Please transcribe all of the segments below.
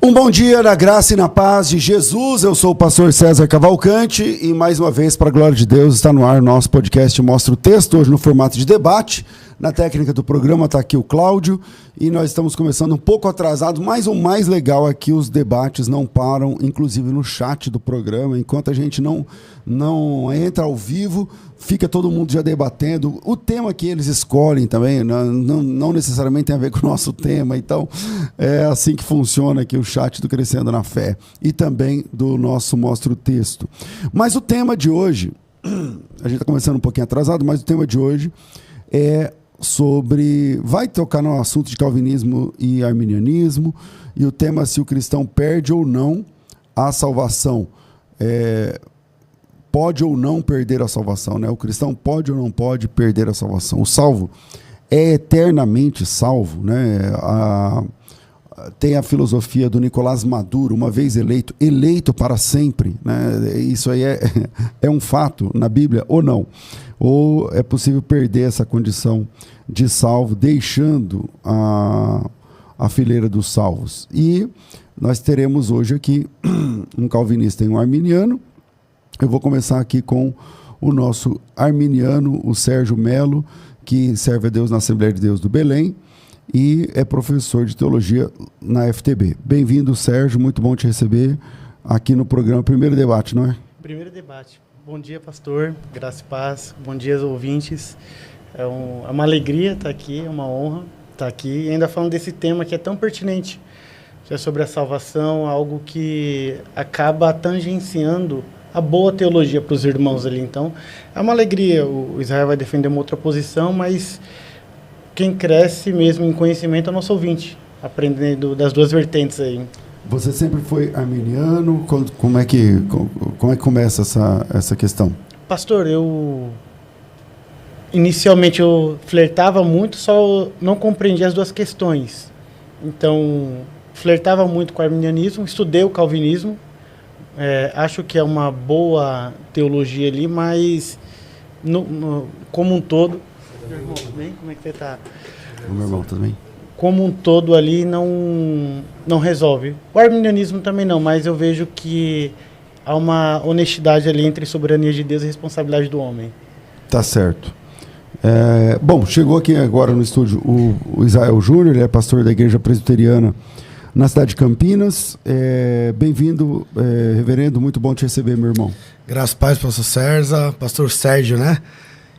Um bom dia na graça e na paz de Jesus. Eu sou o pastor César Cavalcante e mais uma vez, para a glória de Deus, está no ar o nosso podcast Mostra o Texto, hoje no formato de debate. Na técnica do programa está aqui o Cláudio e nós estamos começando um pouco atrasado, mas o mais legal é que os debates não param, inclusive no chat do programa, enquanto a gente não entra ao vivo, fica todo mundo já debatendo. O tema que eles escolhem também não necessariamente tem a ver com o nosso tema, então é assim que funciona aqui o chat do Crescendo na Fé e também do nosso Mostra o Texto. Mas o tema de hoje, a gente está começando um pouquinho atrasado, mas o tema de hoje vai tocar no assunto de calvinismo e arminianismo, e o tema se o cristão perde ou não a salvação. Pode ou não perder a salvação, né? O cristão pode ou não pode perder a salvação. O salvo é eternamente salvo, né? Tem a filosofia do Nicolás Maduro, uma vez eleito para sempre, né? Isso aí é um fato na Bíblia ou não? Ou é possível perder essa condição de salvo, deixando a fileira dos salvos? E nós teremos hoje aqui um calvinista e um arminiano. Eu vou começar aqui com o nosso arminiano, o Sérgio Melo, que serve a Deus na Assembleia de Deus do Belém e é professor de teologia na FTB. Bem-vindo, Sérgio, muito bom te receber aqui no programa Primeiro Debate, não é? Primeiro Debate. Bom dia, pastor, graça e paz, bom dia aos ouvintes. É uma alegria estar aqui, é uma honra estar aqui, e ainda falando desse tema que é tão pertinente, que é sobre a salvação, algo que acaba tangenciando a boa teologia para os irmãos ali. Então, é uma alegria. O Israel vai defender uma outra posição, mas quem cresce mesmo em conhecimento é o nosso ouvinte, aprendendo das duas vertentes aí. Você sempre foi arminiano? Como é que começa essa questão? Pastor, inicialmente eu flertava muito, só não compreendia as duas questões. Então, flertava muito com o arminianismo, estudei o calvinismo, acho que é uma boa teologia ali, mas como um todo... Meu irmão, tudo bem? Como é que você está? Meu irmão, tudo bem? Como um todo ali não resolve. O arminianismo também não, mas eu vejo que há uma honestidade ali entre soberania de Deus e responsabilidade do homem. Tá certo. Bom, chegou aqui agora no estúdio o Israel Júnior, ele é pastor da Igreja Presbiteriana na cidade de Campinas. Bem-vindo, reverendo, muito bom te receber, meu irmão. Graças a Deus, pastor César, pastor Sérgio, né?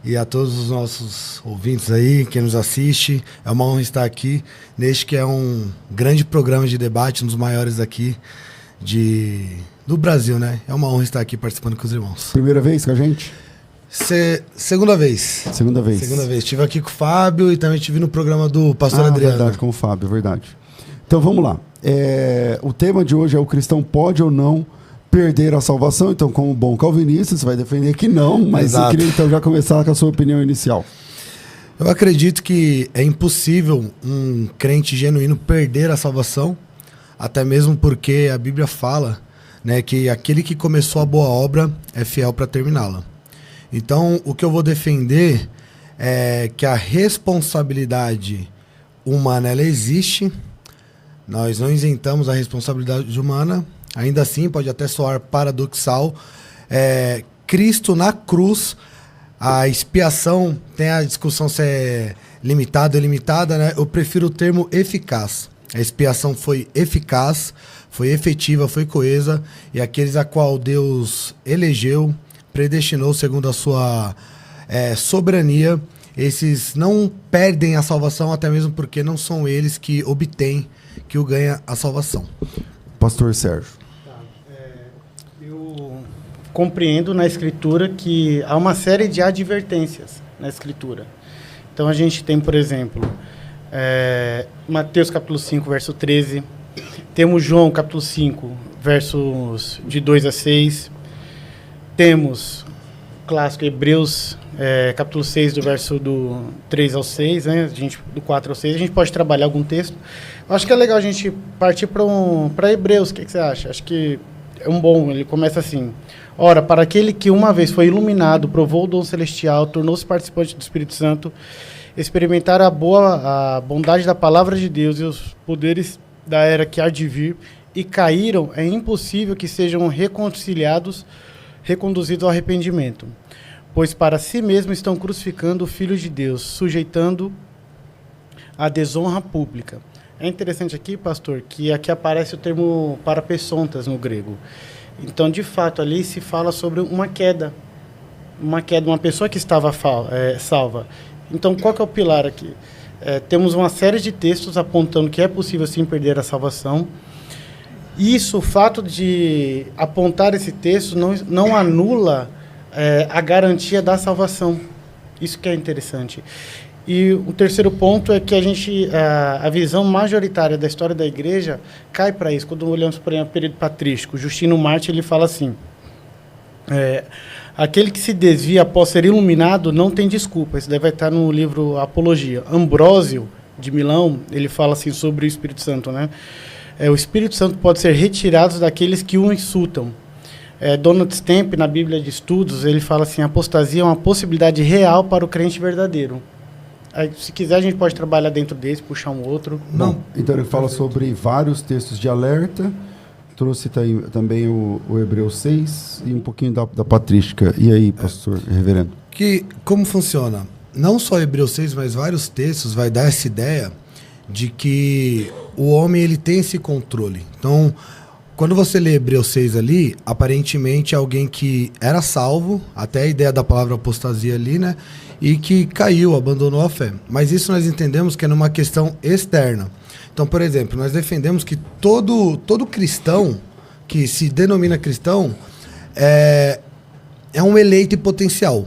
E a todos os nossos ouvintes aí, quem nos assiste, é uma honra estar aqui neste que é um grande programa de debate, um dos maiores aqui do Brasil, né? É uma honra estar aqui participando com os irmãos. Primeira vez com a gente? Segunda vez. Segunda vez. Estive aqui com o Fábio e também estive no programa do pastor Adriano. Verdade, com o Fábio, verdade. Então vamos lá. O tema de hoje é: o cristão pode ou não perder a salvação? Então, como bom calvinista, você vai defender que não, mas Exato. Eu queria então já começar com a sua opinião inicial. Eu acredito que é impossível um crente genuíno perder a salvação, até mesmo porque a Bíblia fala, né, que aquele que começou a boa obra é fiel para terminá-la. Então, o que eu vou defender é que a responsabilidade humana ela existe, nós não isentamos a responsabilidade humana. Ainda assim, pode até soar paradoxal, Cristo na cruz, a expiação, tem a discussão se é limitada ou ilimitada, né? Eu prefiro o termo eficaz. A expiação foi eficaz, foi efetiva, foi coesa, e aqueles a qual Deus elegeu, predestinou segundo a sua soberania, esses não perdem a salvação, até mesmo porque não são eles que obtêm, que o ganha a salvação. Pastor Sérgio. Eu compreendo na Escritura que há uma série de advertências na Escritura. Então a gente tem, por exemplo, Mateus capítulo 5, verso 13. Temos João capítulo 5, versos de 2 a 6. Temos o clássico Hebreus capítulo 6, do verso do 3 ao 6, né? Do 4 ao 6. A gente pode trabalhar algum texto. Eu acho que é legal a gente partir para Hebreus. O que você acha? Acho que é um bom. Ele começa assim: ora, para aquele que uma vez foi iluminado, provou o dom celestial, tornou-se participante do Espírito Santo, experimentar a bondade da palavra de Deus e os poderes da era que há de vir, e caíram, é impossível que sejam reconduzidos ao arrependimento, pois para si mesmos estão crucificando o Filho de Deus, sujeitando a desonra pública. É interessante aqui, pastor, que aqui aparece o termo parapesontas no grego. Então, de fato, ali se fala sobre uma queda, uma pessoa que estava salva. Então, qual que é o pilar aqui? Temos uma série de textos apontando que é possível sim perder a salvação. Isso, o fato de apontar esse texto não anula a garantia da salvação. Isso que é interessante. E o terceiro ponto é que a visão majoritária da história da igreja cai para isso. Quando olhamos para o período patrístico, Justino Mártir ele fala assim, aquele que se desvia após ser iluminado não tem desculpa. Isso deve estar no livro Apologia. Ambrósio, de Milão, ele fala assim sobre o Espírito Santo, né? O Espírito Santo pode ser retirado daqueles que o insultam. Donald Stamp, na Bíblia de Estudos, ele fala assim, a apostasia é uma possibilidade real para o crente verdadeiro. Aí, se quiser, a gente pode trabalhar dentro desse, puxar um outro. Não. Então ele fala sobre vários textos de alerta, trouxe também o Hebreus 6 e um pouquinho da patrística. E aí, pastor, reverendo? Como funciona? Não só Hebreus 6, mas vários textos vai dar essa ideia de que o homem ele tem esse controle. Então, quando você lê Hebreus 6 ali, aparentemente é alguém que era salvo, até a ideia da palavra apostasia ali, né? E que caiu, abandonou a fé. Mas isso nós entendemos que é numa questão externa. Então, por exemplo, nós defendemos que todo cristão que se denomina cristão é um eleito e potencial.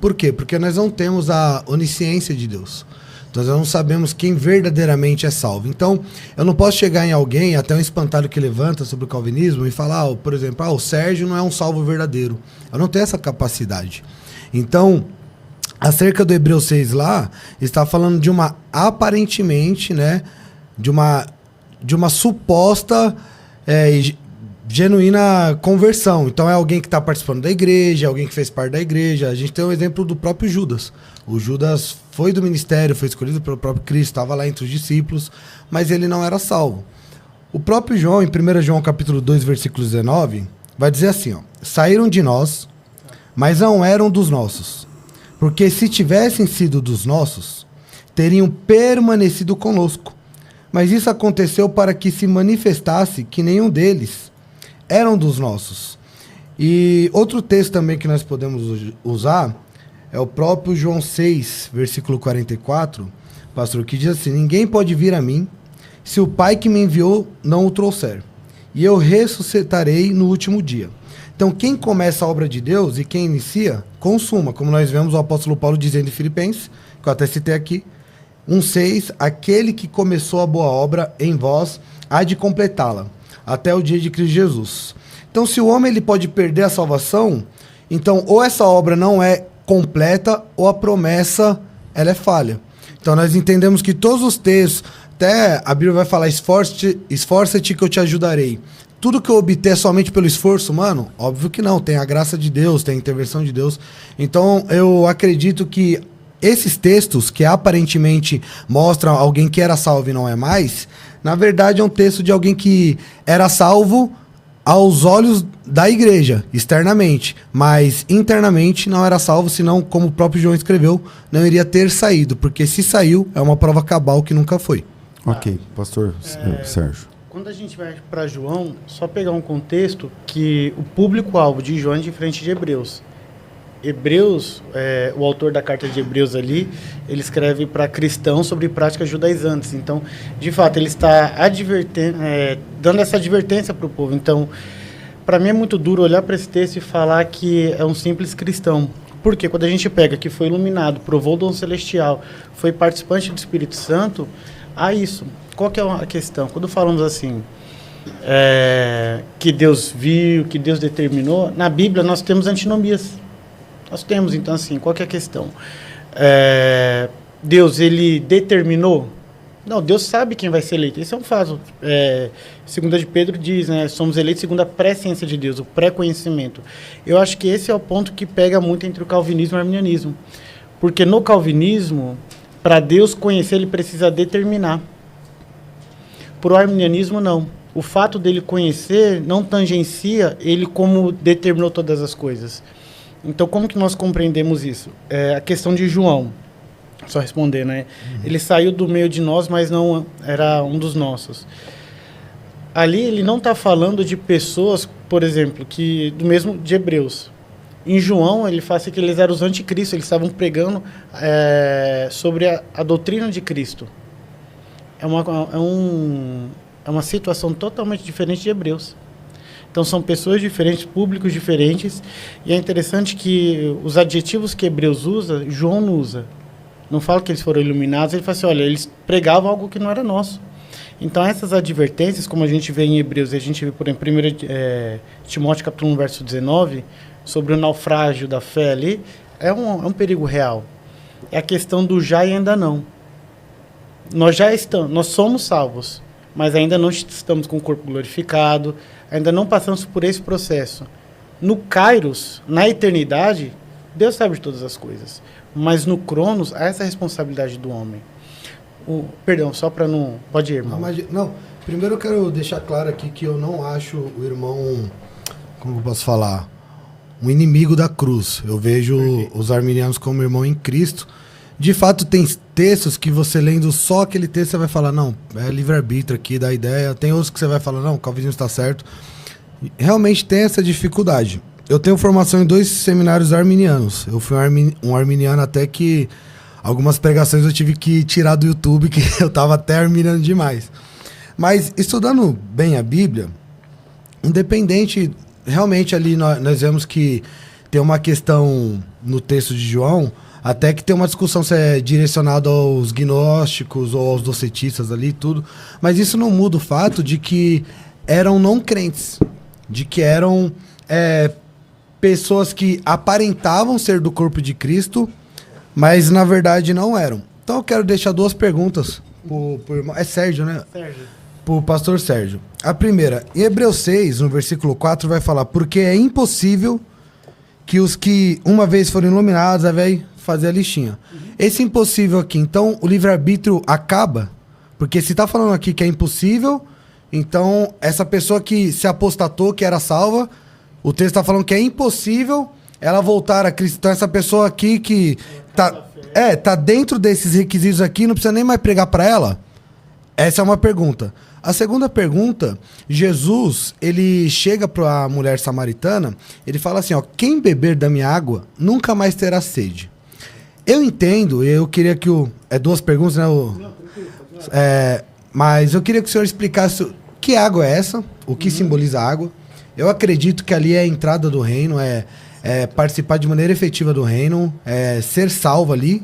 Por quê? Porque nós não temos a onisciência de Deus. Nós não sabemos quem verdadeiramente é salvo. Então, eu não posso chegar em alguém, até um espantalho que levanta sobre o calvinismo, e falar, por exemplo, o Sérgio não é um salvo verdadeiro. Eu não tenho essa capacidade. Então, acerca do Hebreus 6 lá, está falando de uma, aparentemente, né, de uma suposta genuína conversão. Então é alguém que está participando da igreja, alguém que fez parte da igreja. A gente tem um exemplo do próprio Judas. O Judas foi do ministério, foi escolhido pelo próprio Cristo, estava lá entre os discípulos, mas ele não era salvo. O próprio João, em 1 João capítulo 2, versículo 19, vai dizer assim, ó, saíram de nós, mas não eram dos nossos. Porque se tivessem sido dos nossos, teriam permanecido conosco. Mas isso aconteceu para que se manifestasse que nenhum deles eram dos nossos. E outro texto também que nós podemos usar é o próprio João 6, versículo 44, pastor, que diz assim, ninguém pode vir a mim se o Pai que me enviou não o trouxer. E eu ressuscitarei no último dia. Então, quem começa a obra de Deus e quem inicia, consuma. Como nós vemos o apóstolo Paulo dizendo em Filipenses, que eu até citei aqui, 1,6, aquele que começou a boa obra em vós, há de completá-la, até o dia de Cristo Jesus. Então, se o homem ele pode perder a salvação, então, ou essa obra não é completa, ou a promessa ela é falha. Então, nós entendemos que todos os textos, até a Bíblia vai falar, esforça-te que eu te ajudarei. Tudo que eu obter somente pelo esforço, mano, óbvio que não. Tem a graça de Deus, tem a intervenção de Deus. Então, eu acredito que esses textos, que aparentemente mostram alguém que era salvo e não é mais, na verdade é um texto de alguém que era salvo aos olhos da igreja, externamente. Mas internamente não era salvo, senão, como o próprio João escreveu, não iria ter saído. Porque se saiu, é uma prova cabal que nunca foi. Ok, pastor Sérgio. Quando a gente vai para João, só pegar um contexto que o público-alvo de João é diferente de Hebreus. Hebreus, o autor da carta de Hebreus ali, ele escreve para cristãos sobre práticas judaizantes. Então, de fato, ele está dando essa advertência para o povo. Então, para mim é muito duro olhar para esse texto e falar que é um simples cristão. Porque quando a gente pega que foi iluminado, provou o dom celestial, foi participante do Espírito Santo, há isso. Qual que é a questão? Quando falamos assim, que Deus viu, que Deus determinou, na Bíblia nós temos antinomias. Nós temos, então, assim, qual que é a questão? Deus, ele determinou? Não, Deus sabe quem vai ser eleito. Isso é um fato. Segunda de Pedro diz, né? Somos eleitos segundo a presciência de Deus, o pré-conhecimento. Eu acho que esse é o ponto que pega muito entre o calvinismo e o arminianismo. Porque no calvinismo, para Deus conhecer, ele precisa determinar. Para o arminianismo, não. o fato dele conhecer não tangencia ele como determinou todas as coisas. Então, como que nós compreendemos isso? A questão de João, só responder, né? Ele saiu do meio de nós, mas não era um dos nossos. Ali ele não está falando de pessoas, por exemplo, que do mesmo de Hebreus. Em João, ele fala que eles eram os anticristos, eles estavam pregando sobre a doutrina de Cristo. É uma situação totalmente diferente de Hebreus. Então, são pessoas diferentes, públicos diferentes, e é interessante que os adjetivos que Hebreus usa, João não usa. Não fala que eles foram iluminados, ele fala assim, olha, eles pregavam algo que não era nosso. Então, essas advertências, como a gente vê em Hebreus, e a gente vê, por exemplo, 1 Timóteo capítulo 1, verso 19, sobre o naufrágio da fé ali, é um perigo real. É a questão do já e ainda não. Nós somos salvos, mas ainda não estamos com o corpo glorificado, ainda não passamos por esse processo. No Kairos, na eternidade, Deus sabe de todas as coisas. Mas no Cronos, há essa responsabilidade do homem. Perdão, só para não... Pode ir, irmão. Não, primeiro eu quero deixar claro aqui que eu não acho o irmão, como eu posso falar, um inimigo da cruz. Eu vejo os arminianos como irmão em Cristo. De fato, tem textos que você lendo só aquele texto, você vai falar, não, é livre-arbítrio aqui, dá ideia. Tem outros que você vai falar, não, o Calvinismo está certo. Realmente tem essa dificuldade. Eu tenho formação em 2 seminários arminianos. Eu fui um arminiano até que algumas pregações eu tive que tirar do YouTube, que eu estava até arminiano demais. Mas estudando bem a Bíblia, independente, realmente ali nós vemos que tem uma questão no texto de João, até que tem uma discussão se é direcionado aos gnósticos ou aos docetistas ali e tudo, mas isso não muda o fato de que eram não crentes, de que eram pessoas que aparentavam ser do corpo de Cristo, mas na verdade não eram. Então eu quero deixar 2 perguntas pro irmão. É Sérgio, né? Sérgio. Pro pastor Sérgio. A primeira, em Hebreus 6, no versículo 4, vai falar, porque é impossível que os que uma vez foram iluminados, vai fazer a listinha. Esse impossível aqui, então o livre-arbítrio acaba? Porque se tá falando aqui que é impossível, então essa pessoa que se apostatou, que era salva, o texto tá falando que é impossível ela voltar a Cristo. Então essa pessoa aqui que tá dentro desses requisitos aqui, não precisa nem mais pregar para ela? Essa é uma pergunta. A segunda pergunta, Jesus, ele chega para a mulher samaritana, ele fala assim, ó, quem beber da minha água nunca mais terá sede. Eu entendo, eu queria que 2 perguntas, né? Mas eu queria que o senhor explicasse que água é essa, o que simboliza a água. Eu acredito que ali é a entrada do reino, participar de maneira efetiva do reino, ser salvo ali,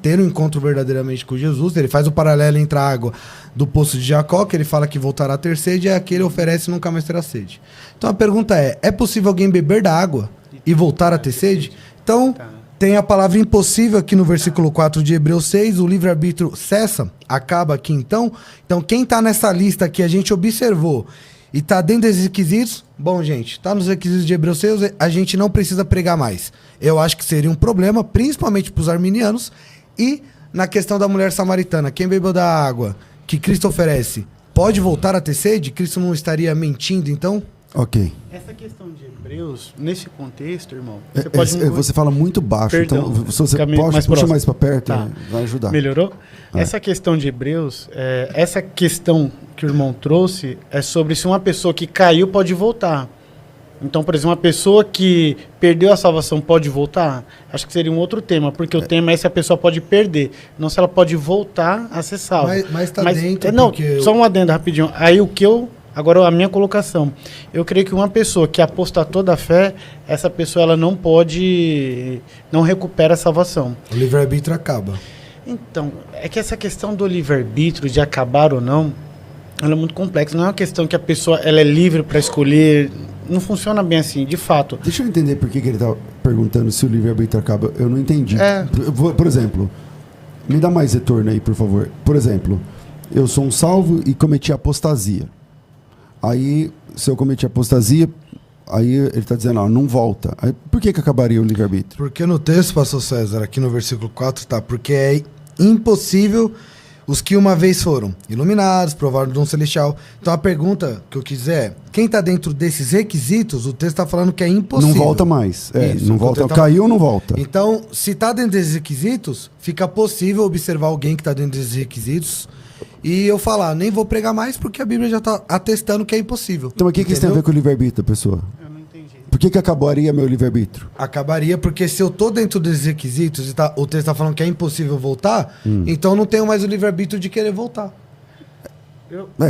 ter um encontro verdadeiramente com Jesus. Ele faz o paralelo entre a água do poço de Jacó, que ele fala que voltará a ter sede, e a que ele oferece e nunca mais terá sede. Então a pergunta é possível alguém beber da água e voltar a ter sede? Então, tem a palavra impossível aqui no versículo 4 de Hebreus 6, o livre-arbítrio cessa, acaba aqui então. Então quem está nessa lista que a gente observou e está dentro desses requisitos, bom, gente, está nos requisitos de Hebreus 6, a gente não precisa pregar mais. Eu acho que seria um problema, principalmente para os arminianos. E na questão da mulher samaritana, quem bebeu da água que Cristo oferece, pode voltar a ter sede? Cristo não estaria mentindo, então? Ok. Essa questão de Hebreus, nesse contexto, irmão, você fala muito baixo, Perdão, então se você pode puxar mais para perto, vai ajudar. Melhorou? Essa questão de Hebreus, essa questão que o irmão trouxe é sobre se uma pessoa que caiu pode voltar. Então, por exemplo, uma pessoa que perdeu a salvação pode voltar? Acho que seria um outro tema, porque o tema é se a pessoa pode perder, não se ela pode voltar a ser salva. Mas tá dentro, não, só um adendo rapidinho. Aí agora a minha colocação. Eu creio que uma pessoa que apostatou da fé, essa pessoa ela não recupera a salvação. O livre-arbítrio acaba. Então, é que essa questão do livre-arbítrio, de acabar ou não, ela é muito complexa. Não é uma questão que a pessoa ela é livre para escolher. Não funciona bem assim, de fato. Deixa eu entender por que ele está perguntando se o livre-arbítrio acaba. Eu não entendi. Por exemplo, me dá mais retorno aí, por favor. Por exemplo, eu sou um salvo e cometi apostasia. Aí, se eu cometi apostasia, aí ele está dizendo, não volta. Aí, por que acabaria o livre-arbítrio? Porque no texto, pastor César, aqui no versículo 4, tá? Porque é impossível Os que uma vez foram iluminados, provaram o dom celestial. Então a pergunta que eu quiser, quem está dentro desses requisitos, o texto está falando que é impossível. Não volta mais. Isso, não volta. Caiu, não volta. Então, se está dentro desses requisitos, fica possível observar alguém que está dentro desses requisitos e eu falar, nem vou pregar mais porque a Bíblia já está atestando que é impossível. Então, o que isso tem a ver com o livre-arbítrio, pessoa? Eu não entendi. Por que acabaria meu livre-arbítrio? Acabaria porque se eu tô dentro desses requisitos e o texto está falando que é impossível voltar, então não tenho mais o livre-arbítrio de querer voltar.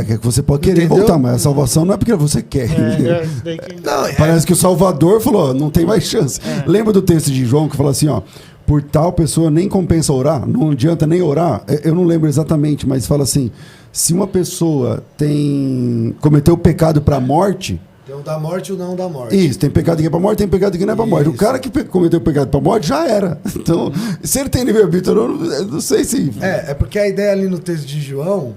Que você pode querer voltar, mas a salvação não é porque você quer. Isso daí que... Parece que o Salvador falou, não tem mais chance. Lembra do texto de João que fala assim, ó, por tal pessoa nem compensa orar, não adianta nem orar. Eu não lembro exatamente, mas fala assim, se uma pessoa cometeu pecado para a morte... Tem o da morte e o não da morte. Isso, tem pecado que é para morte, tem pecado que não é para morte. O cara que cometeu pecado para morte já era. Então, se ele tem livre-arbítrio, eu não sei se... É porque a ideia ali no texto de João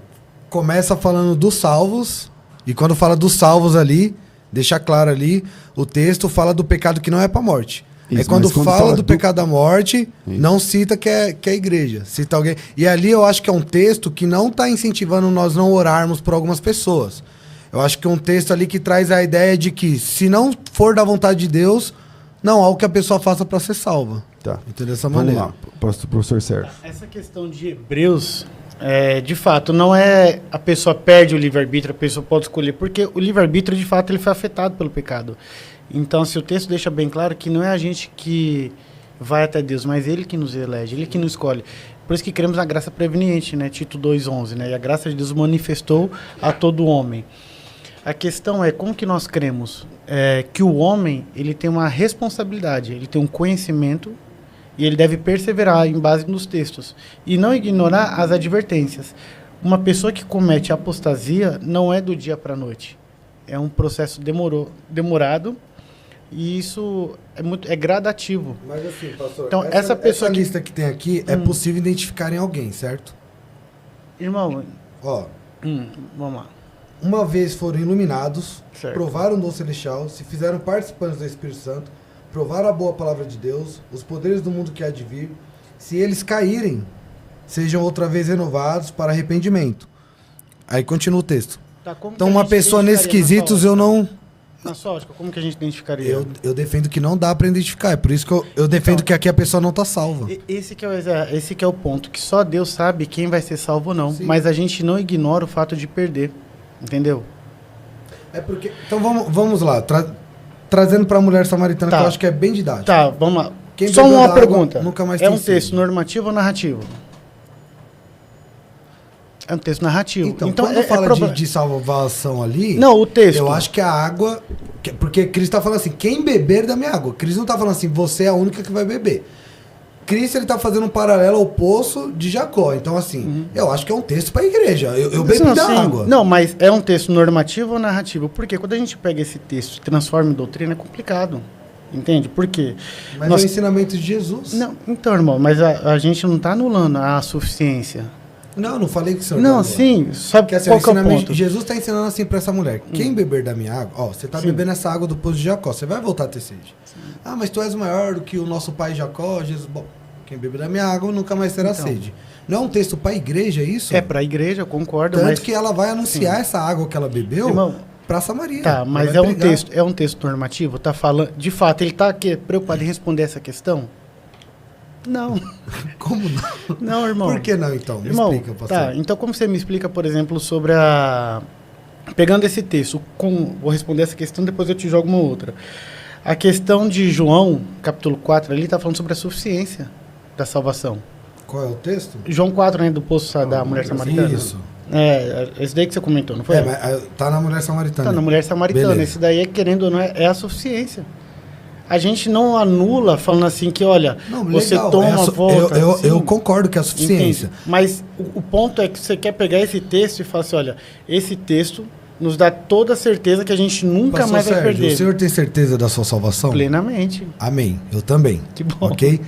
começa falando dos salvos, e quando fala dos salvos ali, deixa claro ali, o texto fala do pecado que não é para morte. Isso, aí quando fala do pecado da morte, não cita que é a igreja, cita alguém. E ali eu acho que é um texto que não está incentivando nós não orarmos por algumas pessoas. Eu acho que é um texto ali que traz a ideia de que se não for da vontade de Deus, não há o que a pessoa faça para ser salva. Tá. Entendeu dessa Vamos maneira? lá, professor Sérgio. Essa questão de Hebreus, de fato, não é a pessoa perde o livre-arbítrio, a pessoa pode escolher, porque o livre-arbítrio, de fato, ele foi afetado pelo pecado. Então, se o texto deixa bem claro que não é a gente que vai até Deus, mas Ele que nos elege, Ele que nos escolhe. Por isso que cremos na graça preveniente, né? Tito 2,11, né? E a graça de Deus manifestou a todo homem. A questão é como que nós cremos que o homem ele tem uma responsabilidade, ele tem um conhecimento e ele deve perseverar em base nos textos e não ignorar as advertências. Uma pessoa que comete apostasia não é do dia para a noite, é um processo demorado e isso é gradativo. Mas assim, pastor, então, essa lista que tem aqui é possível identificar em alguém, certo? Irmão, vamos lá. Uma vez foram iluminados, certo. Provaram o dom celestial, se fizeram participantes do Espírito Santo, provaram a boa palavra de Deus, os poderes do mundo que há de vir, se eles caírem, sejam outra vez renovados para arrependimento. Aí continua o texto. Tá, então uma pessoa nesses quesitos eu não... Na sua ótica, como que a gente identificaria? Eu defendo que não dá para identificar, é por isso que eu defendo que aqui a pessoa não está salva. Esse que é o ponto, que só Deus sabe quem vai ser salvo ou não, Sim. mas a gente não ignora o fato de perder. Entendeu? É porque... Então vamos lá. Trazendo para a mulher samaritana, que eu acho que é bem didático. Tá, vamos lá. Quem só uma pergunta. Nunca mais é um tem texto sede. normativo ou narrativo? É um texto narrativo. Então quando fala de salvação ali... Não, o texto. Eu acho que a água... Porque Cristo está falando assim, quem beber da minha água. Cristo não está falando assim, você é a única que vai beber. Cristo ele tá fazendo um paralelo ao poço de Jacó. Então, assim, eu acho que é um texto para a igreja. Eu bebi da água. Não, mas é um texto normativo ou narrativo? Porque quando a gente pega esse texto e transforma em doutrina, é complicado. Entende? Por quê? Mas é o ensinamento de Jesus. Não, então, irmão, mas a gente não está anulando a suficiência. Não falei que o senhor... Não, sim. Sabe que assim, qual que é o ponto? Jesus está ensinando assim para essa mulher. Quem beber da minha água... Ó, você está bebendo essa água do poço de Jacó. Você vai voltar a ter sede. Sim. Ah, mas tu és maior do que o nosso pai Jacó. Jesus... Bom, quem beber da minha água nunca mais terá sede. Não é um texto para a igreja, é isso? É para a igreja, eu concordo. Tanto que ela vai anunciar essa água que ela bebeu para Samaria. Tá, mas é um texto normativo? Tá falando... De fato, ele está preocupado em responder essa questão? Não. Como não? Não, irmão. Por que não, então? Me explica, pastor. Tá, então como você me explica, por exemplo, sobre a... Pegando esse texto, vou responder essa questão, depois eu te jogo uma outra. A questão de João, capítulo 4, ali está falando sobre a suficiência da salvação. Qual é o texto? João 4, né, do poço da mulher samaritana. Isso. Esse daí que você comentou, não foi? Mas tá na mulher samaritana. Tá na mulher samaritana. Beleza. Esse daí, querendo ou não, é a suficiência. A gente não anula falando assim que, olha, você legal, toma a volta. Eu concordo que é a suficiência. Entende? Mas o ponto é que você quer pegar esse texto e falar assim, olha, esse texto nos dá toda a certeza que a gente nunca mais vai perder. O senhor tem certeza da sua salvação? Plenamente. Amém. Eu também. Que bom. Ok?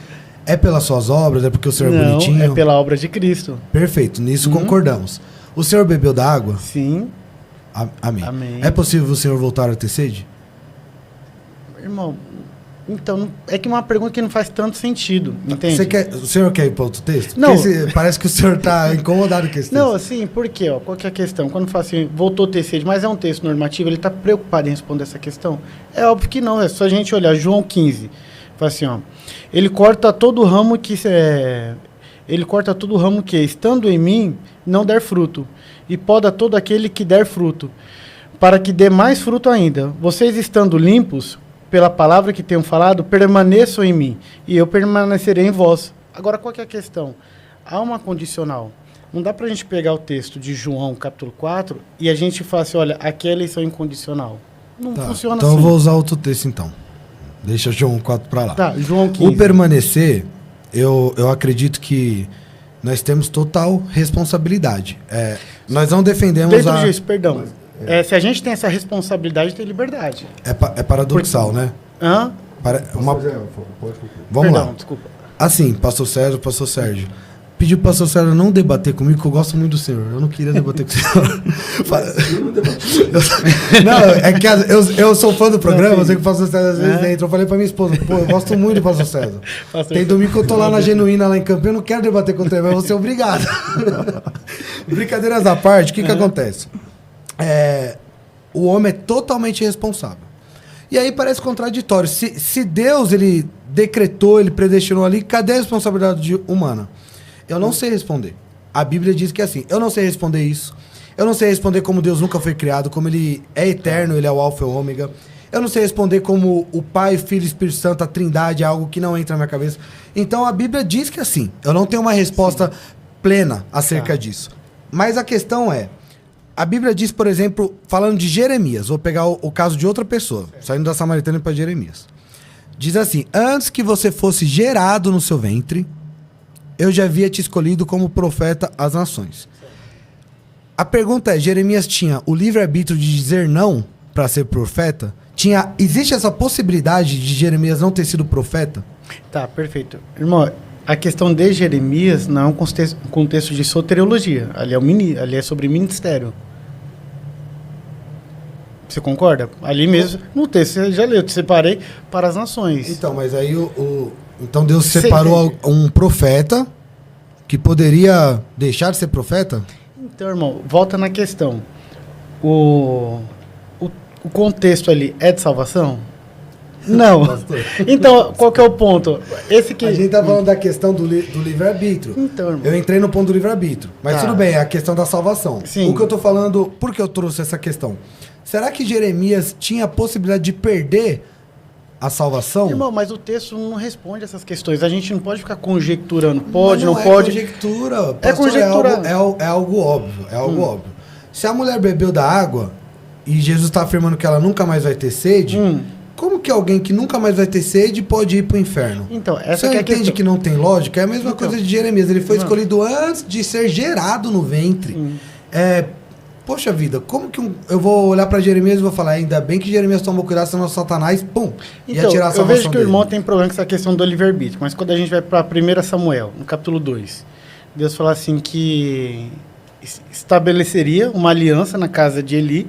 É pelas suas obras? É porque o senhor é bonitinho? É pela obra de Cristo. Perfeito. Nisso concordamos. O senhor bebeu da água? Sim. Amém. É possível o senhor voltar a ter sede? Irmão, Então, é que uma pergunta que não faz tanto sentido, entende? O senhor quer ir para outro texto? Não. Parece que o senhor está incomodado com esse texto. Não, assim, por quê? Ó, qual que é a questão? Quando fala assim, voltou a ter sede, mas é um texto normativo, ele está preocupado em responder essa questão? É óbvio que não, é só a gente olhar João 15. Fala assim, ó, ele corta todo ramo que, estando em mim, não der fruto, e poda todo aquele que der fruto, para que dê mais fruto ainda. Vocês estando limpos, pela palavra que tenho falado, permaneçam em mim, e eu permanecerei em vós. Agora, qual que é a questão? Há uma condicional. Não dá para a gente pegar o texto de João, capítulo 4, e a gente falar assim, olha, aqui é eleição incondicional. Não funciona então assim. Eu vou usar outro texto, então. Deixa João 4 para lá. Tá, João 15. O permanecer, eu acredito que nós temos total responsabilidade. Nós não defendemos Dentro disso, perdão. Se a gente tem essa responsabilidade, tem liberdade. É paradoxal, né? Hã? Vamos lá. Desculpa. Assim, pastor Sérgio, pediu pro pastor Sérgio não debater comigo, que eu gosto muito do senhor. Eu não queria debater com o senhor. Não, é que eu sou fã do programa, eu sei que o pastor César às vezes entra. Eu falei pra minha esposa, eu gosto muito do pastor César. Tem domingo que eu tô lá na Genuína, lá em Campo, eu não quero debater com ele, mas eu vou ser obrigado. Brincadeiras à parte, o que acontece? O homem é totalmente responsável. E aí parece contraditório. Se Deus, ele decretou, ele predestinou ali, cadê a responsabilidade humana? Eu não sei responder. A Bíblia diz que é assim, eu não sei responder isso. Eu não sei responder como Deus nunca foi criado, como ele é eterno, ele é o alfa e o ômega. Eu não sei responder como o Pai, Filho e Espírito Santo, a Trindade, é algo que não entra na minha cabeça. Então a Bíblia diz que é assim. Eu não tenho uma resposta plena acerca disso. Mas a questão é, a Bíblia diz, por exemplo, falando de Jeremias, vou pegar o caso de outra pessoa, saindo da Samaritana para Jeremias. Diz assim, antes que você fosse gerado no seu ventre, eu já havia te escolhido como profeta às nações. A pergunta é, Jeremias tinha o livre-arbítrio de dizer não para ser profeta? Existe essa possibilidade de Jeremias não ter sido profeta? Tá, perfeito. Irmão, a questão de Jeremias não é um contexto de soteriologia. Ali é sobre ministério. Você concorda? Ali mesmo, no texto, você já leu, eu te separei para as nações. Então, mas aí então Deus separou um profeta que poderia deixar de ser profeta? Então, irmão, volta na questão. O contexto ali é de salvação? Não. Então, qual que é o ponto? A gente tá falando da questão do livre-arbítrio. Então, irmão. Eu entrei no ponto do livre-arbítrio. Mas tudo bem, é a questão da salvação. Sim. O que eu tô falando, por que eu trouxe essa questão? Será que Jeremias tinha a possibilidade de perder a salvação? Irmão, mas o texto não responde essas questões. A gente não pode ficar conjecturando. Pode, não pode. Conjectura. É conjectura. É algo óbvio. É algo óbvio. Se a mulher bebeu da água e Jesus está afirmando que ela nunca mais vai ter sede, como que alguém que nunca mais vai ter sede pode ir para o inferno? Então, essa você entende que não tem lógica? É a mesma coisa de Jeremias. Ele foi escolhido antes de ser gerado no ventre. Poxa vida, como que eu vou olhar para Jeremias e vou falar, ainda bem que Jeremias tomou cuidado, senão Satanás, ia tirar a salvação eu vejo que dele. o irmão tem problema com essa questão do livre-arbítrio, mas quando a gente vai para 1 Samuel, no capítulo 2, Deus fala assim que estabeleceria uma aliança na casa de Eli,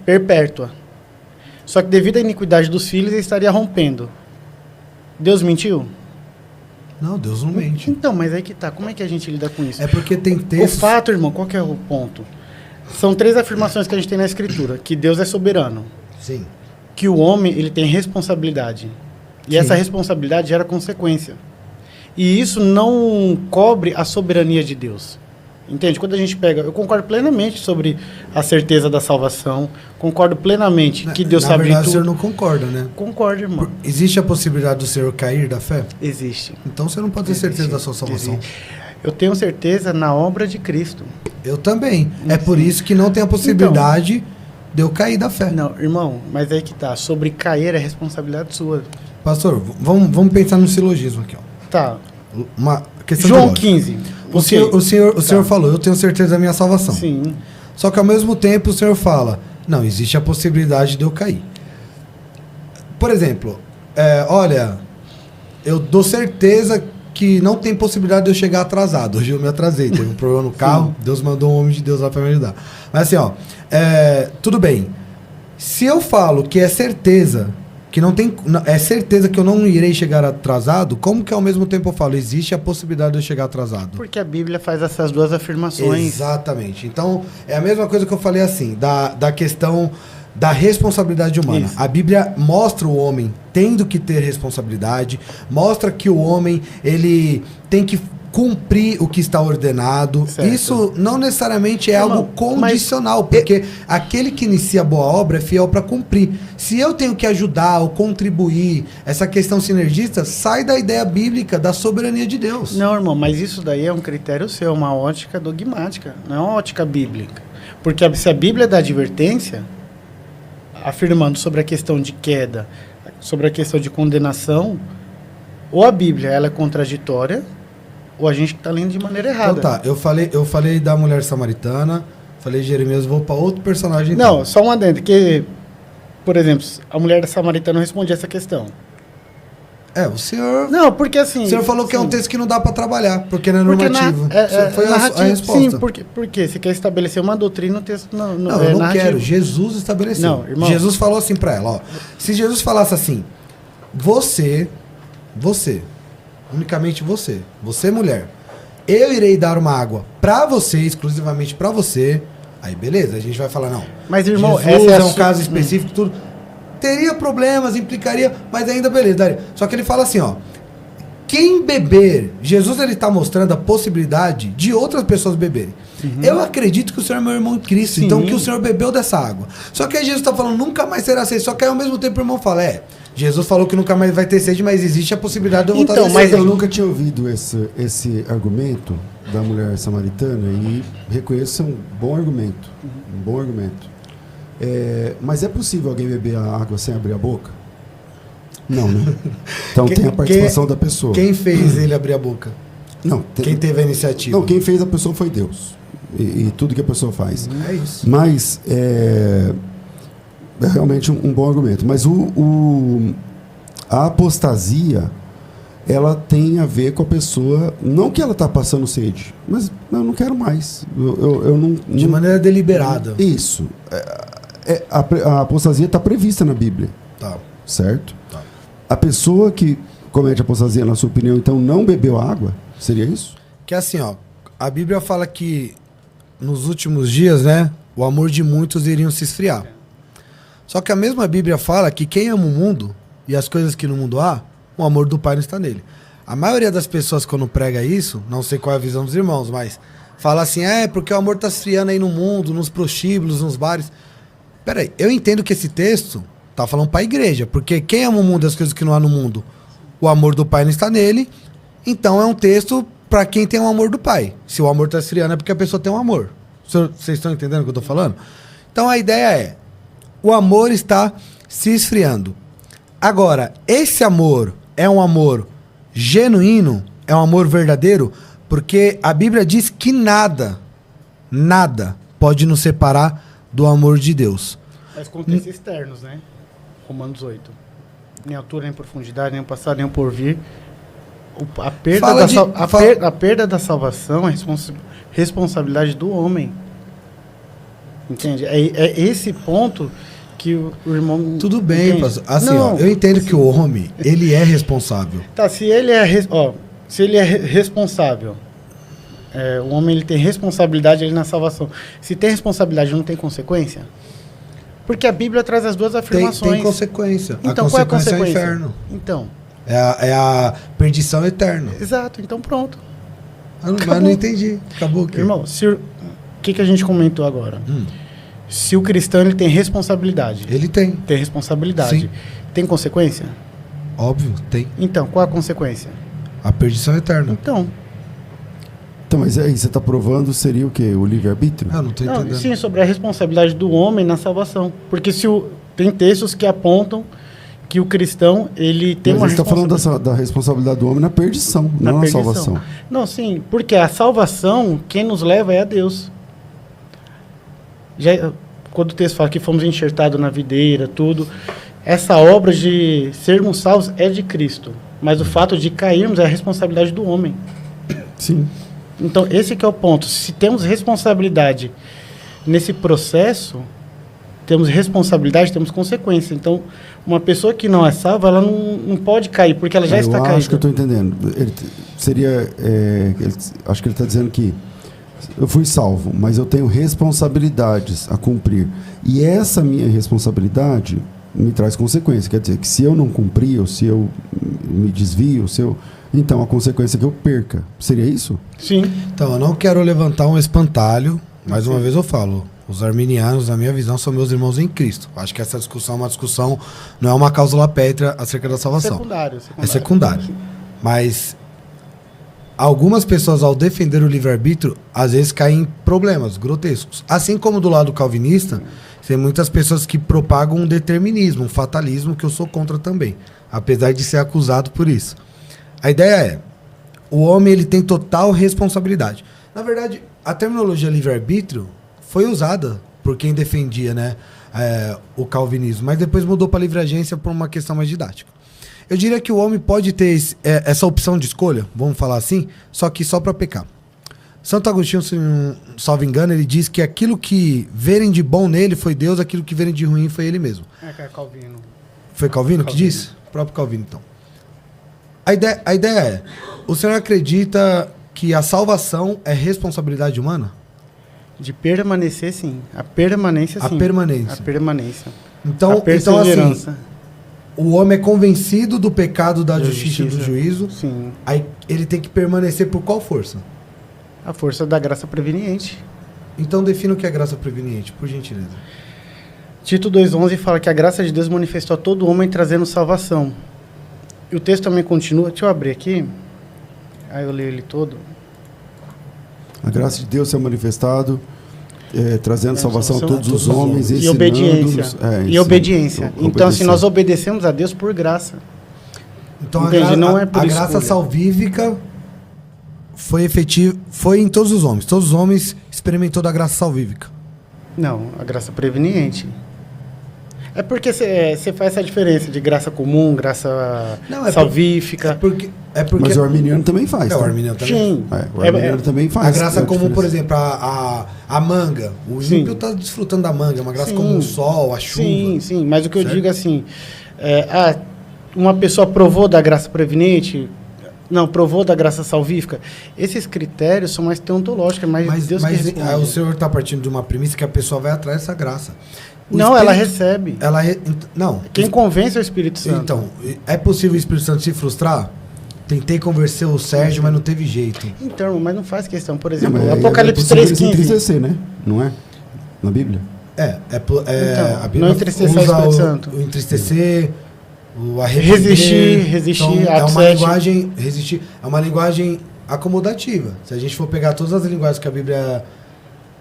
perpétua. Só que devido à iniquidade dos filhos, ele estaria rompendo. Deus mentiu? Não, Deus não mente. Então, mas aí que tá, como é que a gente lida com isso? É porque tem textos... O fato, irmão, qual que é o ponto? São 3 afirmações que a gente tem na Escritura. Que Deus é soberano. Sim. Que o homem, ele tem responsabilidade. E essa responsabilidade gera consequência. E isso não cobre a soberania de Deus. Entende? Quando a gente pega... Eu concordo plenamente sobre a certeza da salvação. Concordo plenamente que Deus sabe tudo. Na verdade, o senhor não concorda, né? Concordo, irmão. Existe a possibilidade do senhor cair da fé? Existe. Então você não pode ter certeza da sua salvação. Eu tenho certeza na obra de Cristo. Eu também. É por isso que não tem a possibilidade de eu cair da fé. Não, irmão, mas aí que tá. Sobre cair é responsabilidade sua. Pastor, vamos pensar no silogismo aqui. Ó. Tá. Uma questão João 15. O senhor falou, eu tenho certeza da minha salvação. Sim. Só que ao mesmo tempo o senhor fala, não, existe a possibilidade de eu cair. Por exemplo, olha, eu dou certeza que não tem possibilidade de eu chegar atrasado. Hoje eu me atrasei, teve um problema no carro, Deus mandou um homem de Deus lá para me ajudar. Mas assim, ó, tudo bem. Se eu falo que é certeza que não tem... É certeza que eu não irei chegar atrasado, como que ao mesmo tempo eu falo, existe a possibilidade de eu chegar atrasado? Porque a Bíblia faz essas duas afirmações. Exatamente. Então, é a mesma coisa que eu falei assim, da questão da responsabilidade humana. Isso. A Bíblia mostra o homem tendo que ter responsabilidade, mostra que o homem, ele tem que cumprir o que está ordenado. Certo. Isso não necessariamente é Não, algo condicional, porque aquele que inicia a boa obra é fiel para cumprir. Se eu tenho que ajudar ou contribuir, essa questão sinergista sai da ideia bíblica da soberania de Deus. Não, irmão, mas isso daí é um critério seu, uma ótica dogmática, não é uma ótica bíblica. Porque se a Bíblia dá advertência, afirmando sobre a questão de queda, sobre a questão de condenação, ou a Bíblia ela é contraditória, ou a gente está lendo de maneira errada. Então tá, eu falei da mulher samaritana, falei de Jeremias, vou para outro personagem. Não, então. só um adendo, que, por exemplo, a mulher samaritana não respondia essa questão. O senhor... Não, porque assim... O senhor falou que é um texto que não dá para trabalhar, porque não é normativo. Foi a resposta. Sim, porque você quer estabelecer uma doutrina, o texto não Não, é eu não narrativo. quero. Jesus estabeleceu. Não, irmão. Jesus falou assim pra ela, ó. Se Jesus falasse assim, você, unicamente você mulher, eu irei dar uma água pra você, exclusivamente pra você, aí beleza, a gente vai falar, não. Mas, irmão, Jesus essa é um caso específico, tudo. Teria problemas, implicaria, mas ainda beleza, daria. Só que ele fala assim, ó. Quem beber, Jesus ele está mostrando a possibilidade de outras pessoas beberem. Eu acredito que o Senhor é meu irmão em Cristo, Sim. então que o Senhor bebeu dessa água. Só que aí Jesus está falando, nunca mais será sede. Só que aí ao mesmo tempo o irmão fala, Jesus falou que nunca mais vai ter sede, mas existe a possibilidade de eu voltar a ter Mas sede. eu nunca tinha ouvido esse argumento da mulher samaritana e reconheço ser um bom argumento. Um bom argumento. Mas é possível alguém beber a água sem abrir a boca? Não, né? Então tem a participação da pessoa. Quem fez ele abrir a boca? Não, Quem teve a iniciativa? Não, quem fez a pessoa foi Deus. E tudo que a pessoa faz. É isso. Mas é realmente um bom argumento. Mas a apostasia, ela tem a ver com a pessoa, não que ela está passando sede, mas eu não quero mais. Eu não, De maneira deliberada. Isso. A apostasia está prevista na Bíblia. Tá. Certo? Tá. A pessoa que comete apostasia, na sua opinião, então não bebeu água? Seria isso? Que assim, ó, a Bíblia fala que nos últimos dias, né, o amor de muitos iriam se esfriar. Só que a mesma Bíblia fala que quem ama o mundo e as coisas que no mundo há, o amor do Pai não está nele. A maioria das pessoas quando prega isso, não sei qual é a visão dos irmãos, mas fala assim, porque o amor está esfriando aí no mundo, nos prostíbulos, nos bares. Peraí, eu entendo que esse texto tá falando para a igreja, porque quem ama o mundo e as coisas que não há no mundo, o amor do Pai não está nele, então é um texto para quem tem o amor do Pai. Se o amor está esfriando é porque a pessoa tem um amor. Vocês estão entendendo o que eu estou falando? Então a ideia é, o amor está se esfriando. Agora, esse amor é um amor genuíno, é um amor verdadeiro, porque a Bíblia diz que nada pode nos separar do amor de Deus. Mas contextos externos, né? Romanos 8. Nem altura, nem profundidade, nem o passado, nem o porvir. A perda da salvação é responsabilidade do homem. Entende? É esse ponto que o irmão... Tudo bem, entende? pastor. Assim, Não, ó, eu entendo que o homem, ele é responsável. Tá, se ele é responsável, o homem ele tem responsabilidade ali na salvação. Se tem responsabilidade, não tem consequência? Porque a Bíblia traz as duas afirmações. Tem consequência. Então, a qual é a consequência consequência? é o inferno. Então. É a perdição eterna. Exato, então pronto. Mas não entendi. Acabou aqui. Irmão, o que a gente comentou agora? Se o cristão ele tem responsabilidade. Ele tem. Tem responsabilidade. Sim. Tem consequência? Óbvio, tem. Então, qual a consequência? A perdição eterna. Então, mas aí você está provando, seria o quê? O livre-arbítrio? Eu não estou entendendo. sim, sobre a responsabilidade do homem na salvação. Porque tem textos que apontam que o cristão, ele tem Mas uma você está falando da responsabilidade do homem na perdição, não na salvação. Não, sim, porque a salvação, quem nos leva é a Deus. Quando o texto fala que fomos enxertados na videira, tudo, essa obra de sermos salvos é de Cristo. Mas o fato de cairmos é a responsabilidade do homem. Sim. Então, esse que é o ponto. Se temos responsabilidade nesse processo, temos responsabilidade, temos consequência. Então, uma pessoa que não é salva, ela não pode cair, porque ela já está caída. Eu acho que eu estou entendendo. Acho que ele está dizendo que eu fui salvo, mas eu tenho responsabilidades a cumprir. E essa minha responsabilidade me traz consequência. Quer dizer, que se eu não cumprir, ou se eu me desvio, então a consequência é que eu perca. Seria isso? Sim. Então, eu não quero levantar um espantalho. Mais uma vez eu falo, os arminianos, na minha visão, são meus irmãos em Cristo. Acho que essa discussão é uma discussão, não é uma cláusula pétrea acerca da salvação. Secundário. É secundário. Mas algumas pessoas, ao defender o livre-arbítrio, às vezes caem em problemas grotescos. Assim como do lado calvinista, tem muitas pessoas que propagam um determinismo, um fatalismo, que eu sou contra também, apesar de ser acusado por isso. A ideia é, o homem ele tem total responsabilidade. Na verdade, a terminologia livre-arbítrio foi usada por quem defendia, né, o calvinismo, mas depois mudou para livre-agência por uma questão mais didática. Eu diria que o homem pode ter essa opção de escolha, vamos falar assim, só que só para pecar. Santo Agostinho, se não salvo engano, ele diz que aquilo que verem de bom nele foi Deus, aquilo que verem de ruim foi ele mesmo. É Calvino. Foi Calvino que disse? O próprio Calvino, então. A ideia é, o senhor acredita que a salvação é responsabilidade humana? De permanecer, sim. A permanência, sim. A permanência. A permanência. Então, a perseverança. Assim, o homem é convencido do pecado, da justiça e do juízo. Sim. Aí ele tem que permanecer por qual força? A força da graça preveniente. Então defina o que é graça preveniente, por gentileza. Tito 2,11 fala que a graça de Deus manifestou a todo homem trazendo salvação. E o texto também continua. Deixa eu abrir aqui. Aí eu leio ele todo. A graça de Deus se é manifestado, trazendo salvação a todos os homens. E obediência. E obediência. Então, assim, nós obedecemos a Deus por graça. Então, a graça salvífica foi efetiva, foi em todos os homens. Todos os homens experimentou da graça salvífica. Não, a graça preveniente. É porque você faz essa diferença de graça comum, graça salvífica. Mas o arminiano também faz. O arminiano também. Sim. O arminiano também faz. A graça comum, por exemplo, a manga. O ímpio está desfrutando da manga. É uma graça comum, o sol, a chuva. Sim. Mas o que eu digo assim, uma pessoa provou da graça preveniente, não, provou da graça salvífica. Esses critérios são mais teontológicos, mais Deus que responde. O senhor está partindo de uma premissa que a pessoa vai atrás dessa graça. Ela recebe. Não. Quem convence é o Espírito Santo. Então, é possível o Espírito Santo se frustrar? Tentei convencer o Sérgio, mas não teve jeito. Então, mas não faz questão. Por exemplo, Apocalipse 3,15. Entristecer, né? Não é? Na Bíblia? Então, a Bíblia não entristecer o Espírito Santo. O entristecer, o arrepender. Resistir. Então, é uma linguagem... Resistir. É uma linguagem acomodativa. Se a gente for pegar todas as linguagens que a Bíblia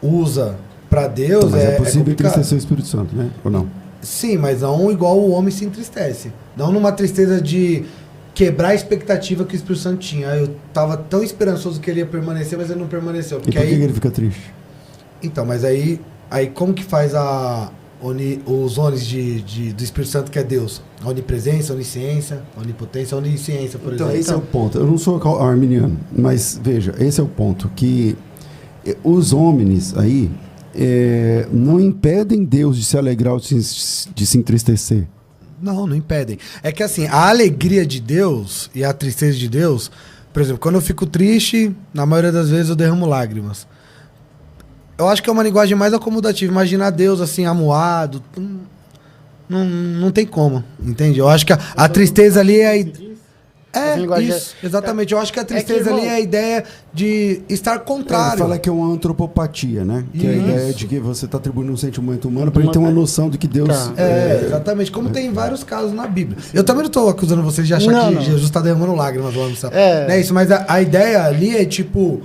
usa para Deus, mas é possível entristecer o Espírito Santo, né? Ou não? Sim, mas não igual o homem se entristece. Não numa tristeza de quebrar a expectativa que o Espírito Santo tinha. Eu estava tão esperançoso que ele ia permanecer, mas ele não permaneceu. Porque e por que ele fica triste? Então, mas aí como que faz os ones do Espírito Santo, que é Deus? A onipresença, onisciência, onipotência, onisciência, por exemplo. Então, esse é o ponto. Eu não sou arminiano, mas veja, esse é o ponto, que os homens aí não impedem Deus de se alegrar ou de se entristecer. Não impedem. É que assim, a alegria de Deus e a tristeza de Deus, por exemplo, quando eu fico triste, na maioria das vezes eu derramo lágrimas. Eu acho que é uma linguagem mais acomodativa. Imaginar Deus assim, amuado, não tem como, entende? Eu acho que a tristeza ali é... isso, exatamente. Eu acho que a tristeza ali é a ideia de estar contrário. Fala que é uma antropopatia, né? Que é a ideia de que você está atribuindo um sentimento humano para ele ter uma noção de que Deus... exatamente. Como tem vários casos na Bíblia. Eu também não estou acusando vocês de achar que Jesus está derramando lágrimas lá no céu. Não é isso, mas a ideia ali é tipo...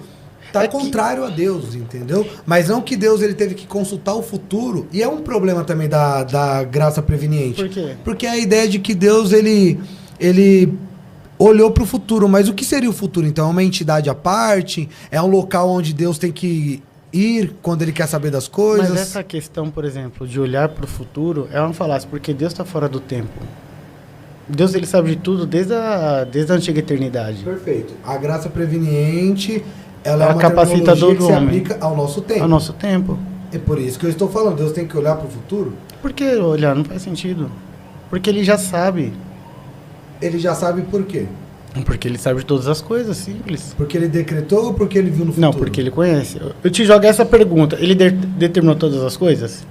Tá contrário a Deus, entendeu? Mas não que Deus ele teve que consultar o futuro. E é um problema também da graça preveniente. Por quê? Porque a ideia de que Deus ele olhou para o futuro. Mas o que seria o futuro? Então é uma entidade à parte? É um local onde Deus tem que ir quando ele quer saber das coisas? Mas essa questão, por exemplo, de olhar para o futuro é uma falácia, porque Deus está fora do tempo. Deus ele sabe de tudo desde a antiga eternidade. Perfeito. A graça preveniente... Ela é uma capacitador que se aplica ao nosso tempo. Ao nosso tempo. É por isso que eu estou falando. Deus tem que olhar para o futuro. Por que olhar? Não faz sentido. Porque ele já sabe. Ele já sabe por quê? Porque ele sabe de todas as coisas, simples. Porque ele decretou ou porque ele viu no futuro? Não, porque ele conhece. Eu te jogo essa pergunta. Ele determinou todas as coisas?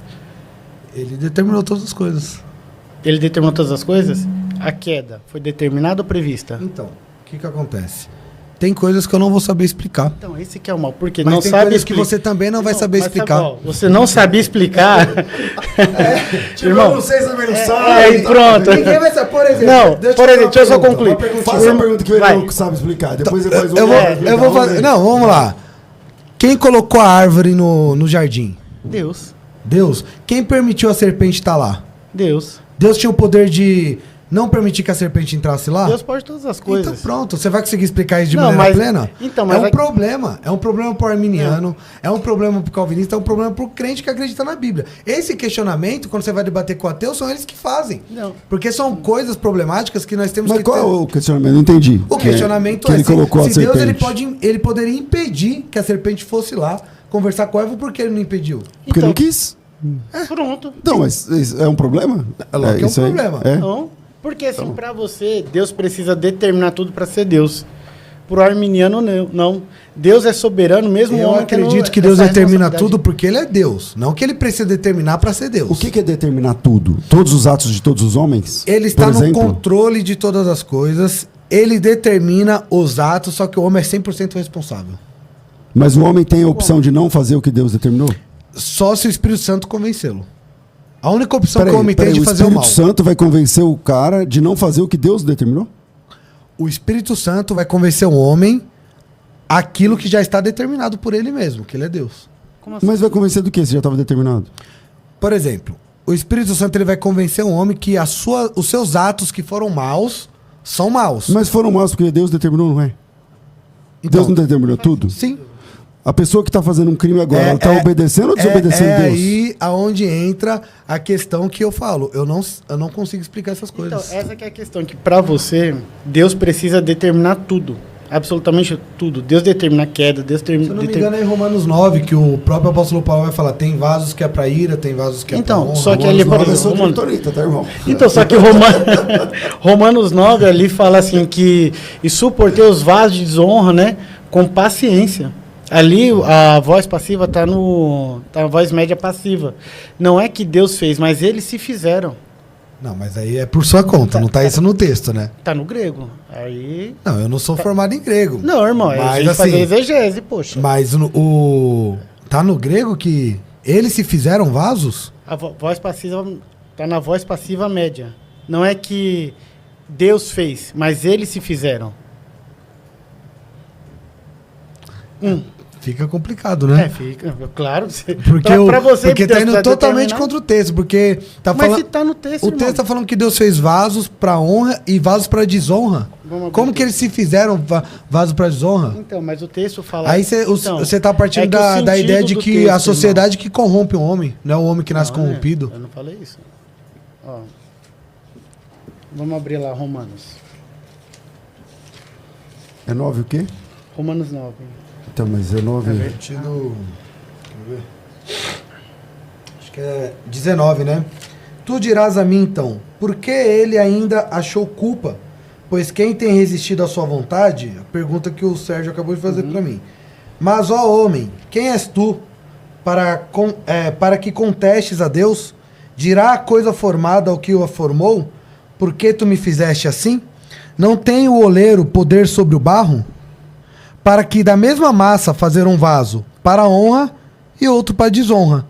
Ele determinou todas as coisas. Ele determinou todas as coisas? A queda foi determinada ou prevista? Então, o que acontece? Tem coisas que eu não vou saber explicar. Então, esse que é o mal. Porque Mas não tem sabe coisas que você também não vai saber mas explicar. sabe, ó, você não sabia explicar. Tipo, Irmão, eu não sei saber, não sabe. aí pronto. Ninguém vai saber, por exemplo. Não, por exemplo, deixa eu só concluir. Faça a pergunta que ele Vai. não sabe explicar. Depois ele faz Eu vou fazer. Não, vamos lá. Quem colocou a árvore no jardim? Deus. Deus. Quem permitiu a serpente estar lá? Deus. Deus tinha o poder de não permitir que a serpente entrasse lá? Deus pode todas as coisas. Então pronto, você vai conseguir explicar isso de Não, maneira mas- plena? então, mas é um é- problema. É um problema pro arminiano, é um problema pro calvinista, é um problema pro crente que acredita na Bíblia. Esse questionamento, quando você vai debater com ateu, são eles que fazem. Não. Porque são coisas problemáticas que nós temos Mas que qual ter. é o questionamento? Não entendi. O questionamento que é ele colocou a se Deus serpente. ele poderia impedir que a serpente fosse lá conversar com Eva, por que ele não impediu? Porque Então- não quis. Pronto. Não, mas isso é um problema? É lógico que é um isso aí? problema. É. Não. Porque assim, pra você, Deus precisa determinar tudo pra ser Deus. Pro arminiano, não. Deus é soberano, mesmo o Eu homem acredito tendo que Deus essa determina responsabilidade. tudo porque ele é Deus. Não que ele precisa determinar para ser Deus. O que é determinar tudo? Todos os atos de todos os homens? Ele está Por no exemplo? controle de todas as coisas. Ele determina os atos, só que o homem é 100% responsável. Mas o homem tem a opção de não fazer o que Deus determinou? Só se o Espírito Santo convencê-lo. A única opção Peraí, que o homem tem é de o fazer o Espírito mal. Santo vai convencer o cara de não fazer o que Deus determinou? O Espírito Santo vai convencer o homem aquilo que já está determinado por ele mesmo, que ele é Deus. Como assim? Mas vai convencer do que se já estava determinado? Por exemplo, o Espírito Santo ele vai convencer o homem que os seus atos que foram maus são maus. Mas foram maus porque Deus determinou, não é? Então, Deus não determinou tudo? Sim. A pessoa que está fazendo um crime agora, ela está obedecendo ou desobedecendo é Deus? aí aonde entra a questão que eu falo. Eu não consigo explicar essas Então, coisas. essa que é a questão, que pra você, Deus precisa determinar tudo. Absolutamente tudo. Deus determina a queda, Deus Se eu não me determina... engano, é em Romanos 9 que o próprio apóstolo Paulo vai falar: tem vasos que é pra ira, tem vasos que é Então, pra honra. só que Romanos ali, por 9 exemplo, Eu sou Romano- criptonita, tá, irmão? Então, só que Romanos 9 ali fala assim que e suportei os vasos de desonra, né, com paciência. Ali a voz passiva tá na voz média passiva. Não é que Deus fez, mas eles se fizeram. Não, mas aí é por sua conta, não tá isso no texto, né? Tá no grego. Aí Não, eu não sou formado em grego. não, irmão, a Mas, gente fazer assim, exegese, poxa. Mas tá no grego que eles se fizeram vasos? A voz passiva tá na voz passiva média. Não é que Deus fez, mas eles se fizeram. Fica complicado, né? Fica, claro. Porque, pra você, porque tá Deus indo vai totalmente determinar. contra o texto, porque tá Mas falando. se tá no texto, O irmão. texto tá falando que Deus fez vasos pra honra e vasos pra desonra. Vamos abrir Como o que eles se fizeram vasos pra desonra? Então, mas o texto fala... Aí você tá partindo é que o da sentido ideia de do que texto, a sociedade que corrompe o homem, não é o homem que irmão. nasce Não, corrompido. Eu não falei isso. Ó. Vamos abrir lá, Romanos. É 9 o quê? Romanos 9. Então, mas é 9... Sentido. Quer ver? Acho que é 19, né? Tu dirás a mim então, por que ele ainda achou culpa? Pois quem tem resistido à sua vontade? A pergunta que o Sérgio acabou de fazer pra mim. Mas, ó homem, quem és tu para que contestes a Deus? Dirá a coisa formada ao que o formou? Por que tu me fizeste assim? Não tem o oleiro poder sobre o barro? Para que da mesma massa fazer um vaso para a honra e outro para a desonra.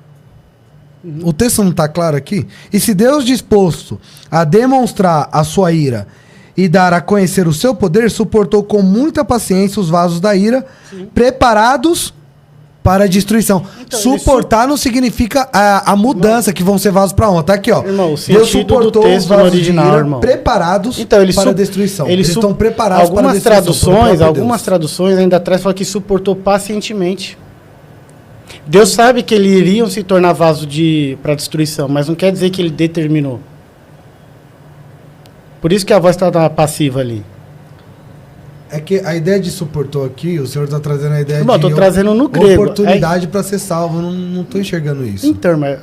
O texto não está claro aqui? E se Deus disposto a demonstrar a sua ira e dar a conhecer o seu poder, suportou com muita paciência os vasos da ira, preparados para a destruição. Então, Suportar não significa a mudança, que vão ser vasos para honra. Tá aqui, ó. Irmão, o Deus sentido do suportou os texto no vasos original, de ira irmão. preparados Então, para a destruição. eles Eles estão preparados para a algumas destruição. pelo traduções, próprio algumas Deus. traduções ainda atrás falam que suportou pacientemente. Deus sabe que eles iriam se tornar vaso para destruição, mas não quer dizer que ele determinou. Por isso que a voz está passiva ali. É que a ideia de suportou aqui, o senhor está trazendo a ideia Irmão, de tô trazendo no grego. oportunidade para ser salvo. Eu não estou enxergando isso. Então, mas...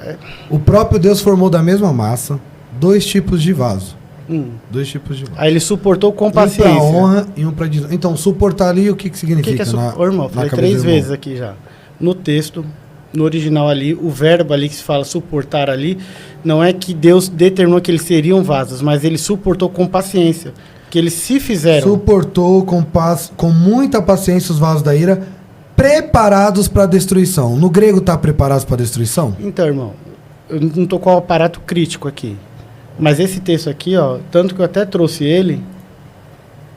O próprio Deus formou da mesma massa 2 tipos de vaso. 2 tipos de vaso. Aí ele suportou com Um paciência. para honra e um para desonra. Então, suportar ali, o que significa? Ô, irmão, falei 3 vezes aqui já. No texto, no original ali, o verbo ali que se fala suportar ali, não é que Deus determinou que eles seriam vasos, mas ele suportou com paciência. Que eles se fizeram. Suportou com muita paciência os vasos da ira, preparados para a destruição. No grego está preparados para a destruição? Então, irmão, eu não estou com o aparato crítico aqui. Mas esse texto aqui, ó, tanto que eu até trouxe ele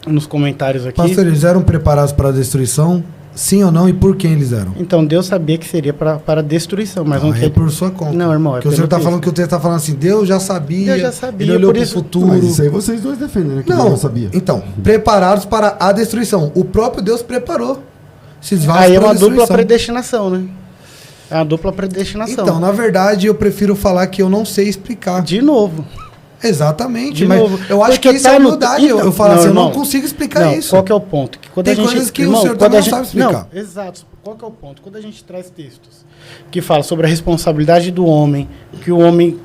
nos comentários aqui. Pastor, eles eram preparados para a destruição? Sim ou não? E por quem eles eram? Então, Deus sabia que seria para destruição, mas não é por sua conta. Não, irmão, que o senhor está falando que o texto está falando assim, Deus já sabia. Deus já sabia, ele olhou por para o isso... futuro. Mas isso aí vocês dois defendem, né? Que Deus não sabia. Então, preparados para a destruição. O próprio Deus preparou esses vasos. Aí é uma dupla predestinação, né? É uma dupla predestinação. Então, na verdade, eu prefiro falar que eu não sei explicar. De novo. Exatamente, De mas novo. eu acho Porque que isso é humildade. Então, eu falo não, assim, irmão, eu não consigo explicar não, isso. Qual que é o ponto? Que quando Tem a gente, coisas que irmão, o senhor quando também a não gente, sabe explicar. Não, exato. Qual que é o ponto? Quando a gente traz textos que falam sobre a responsabilidade do homem, que o homem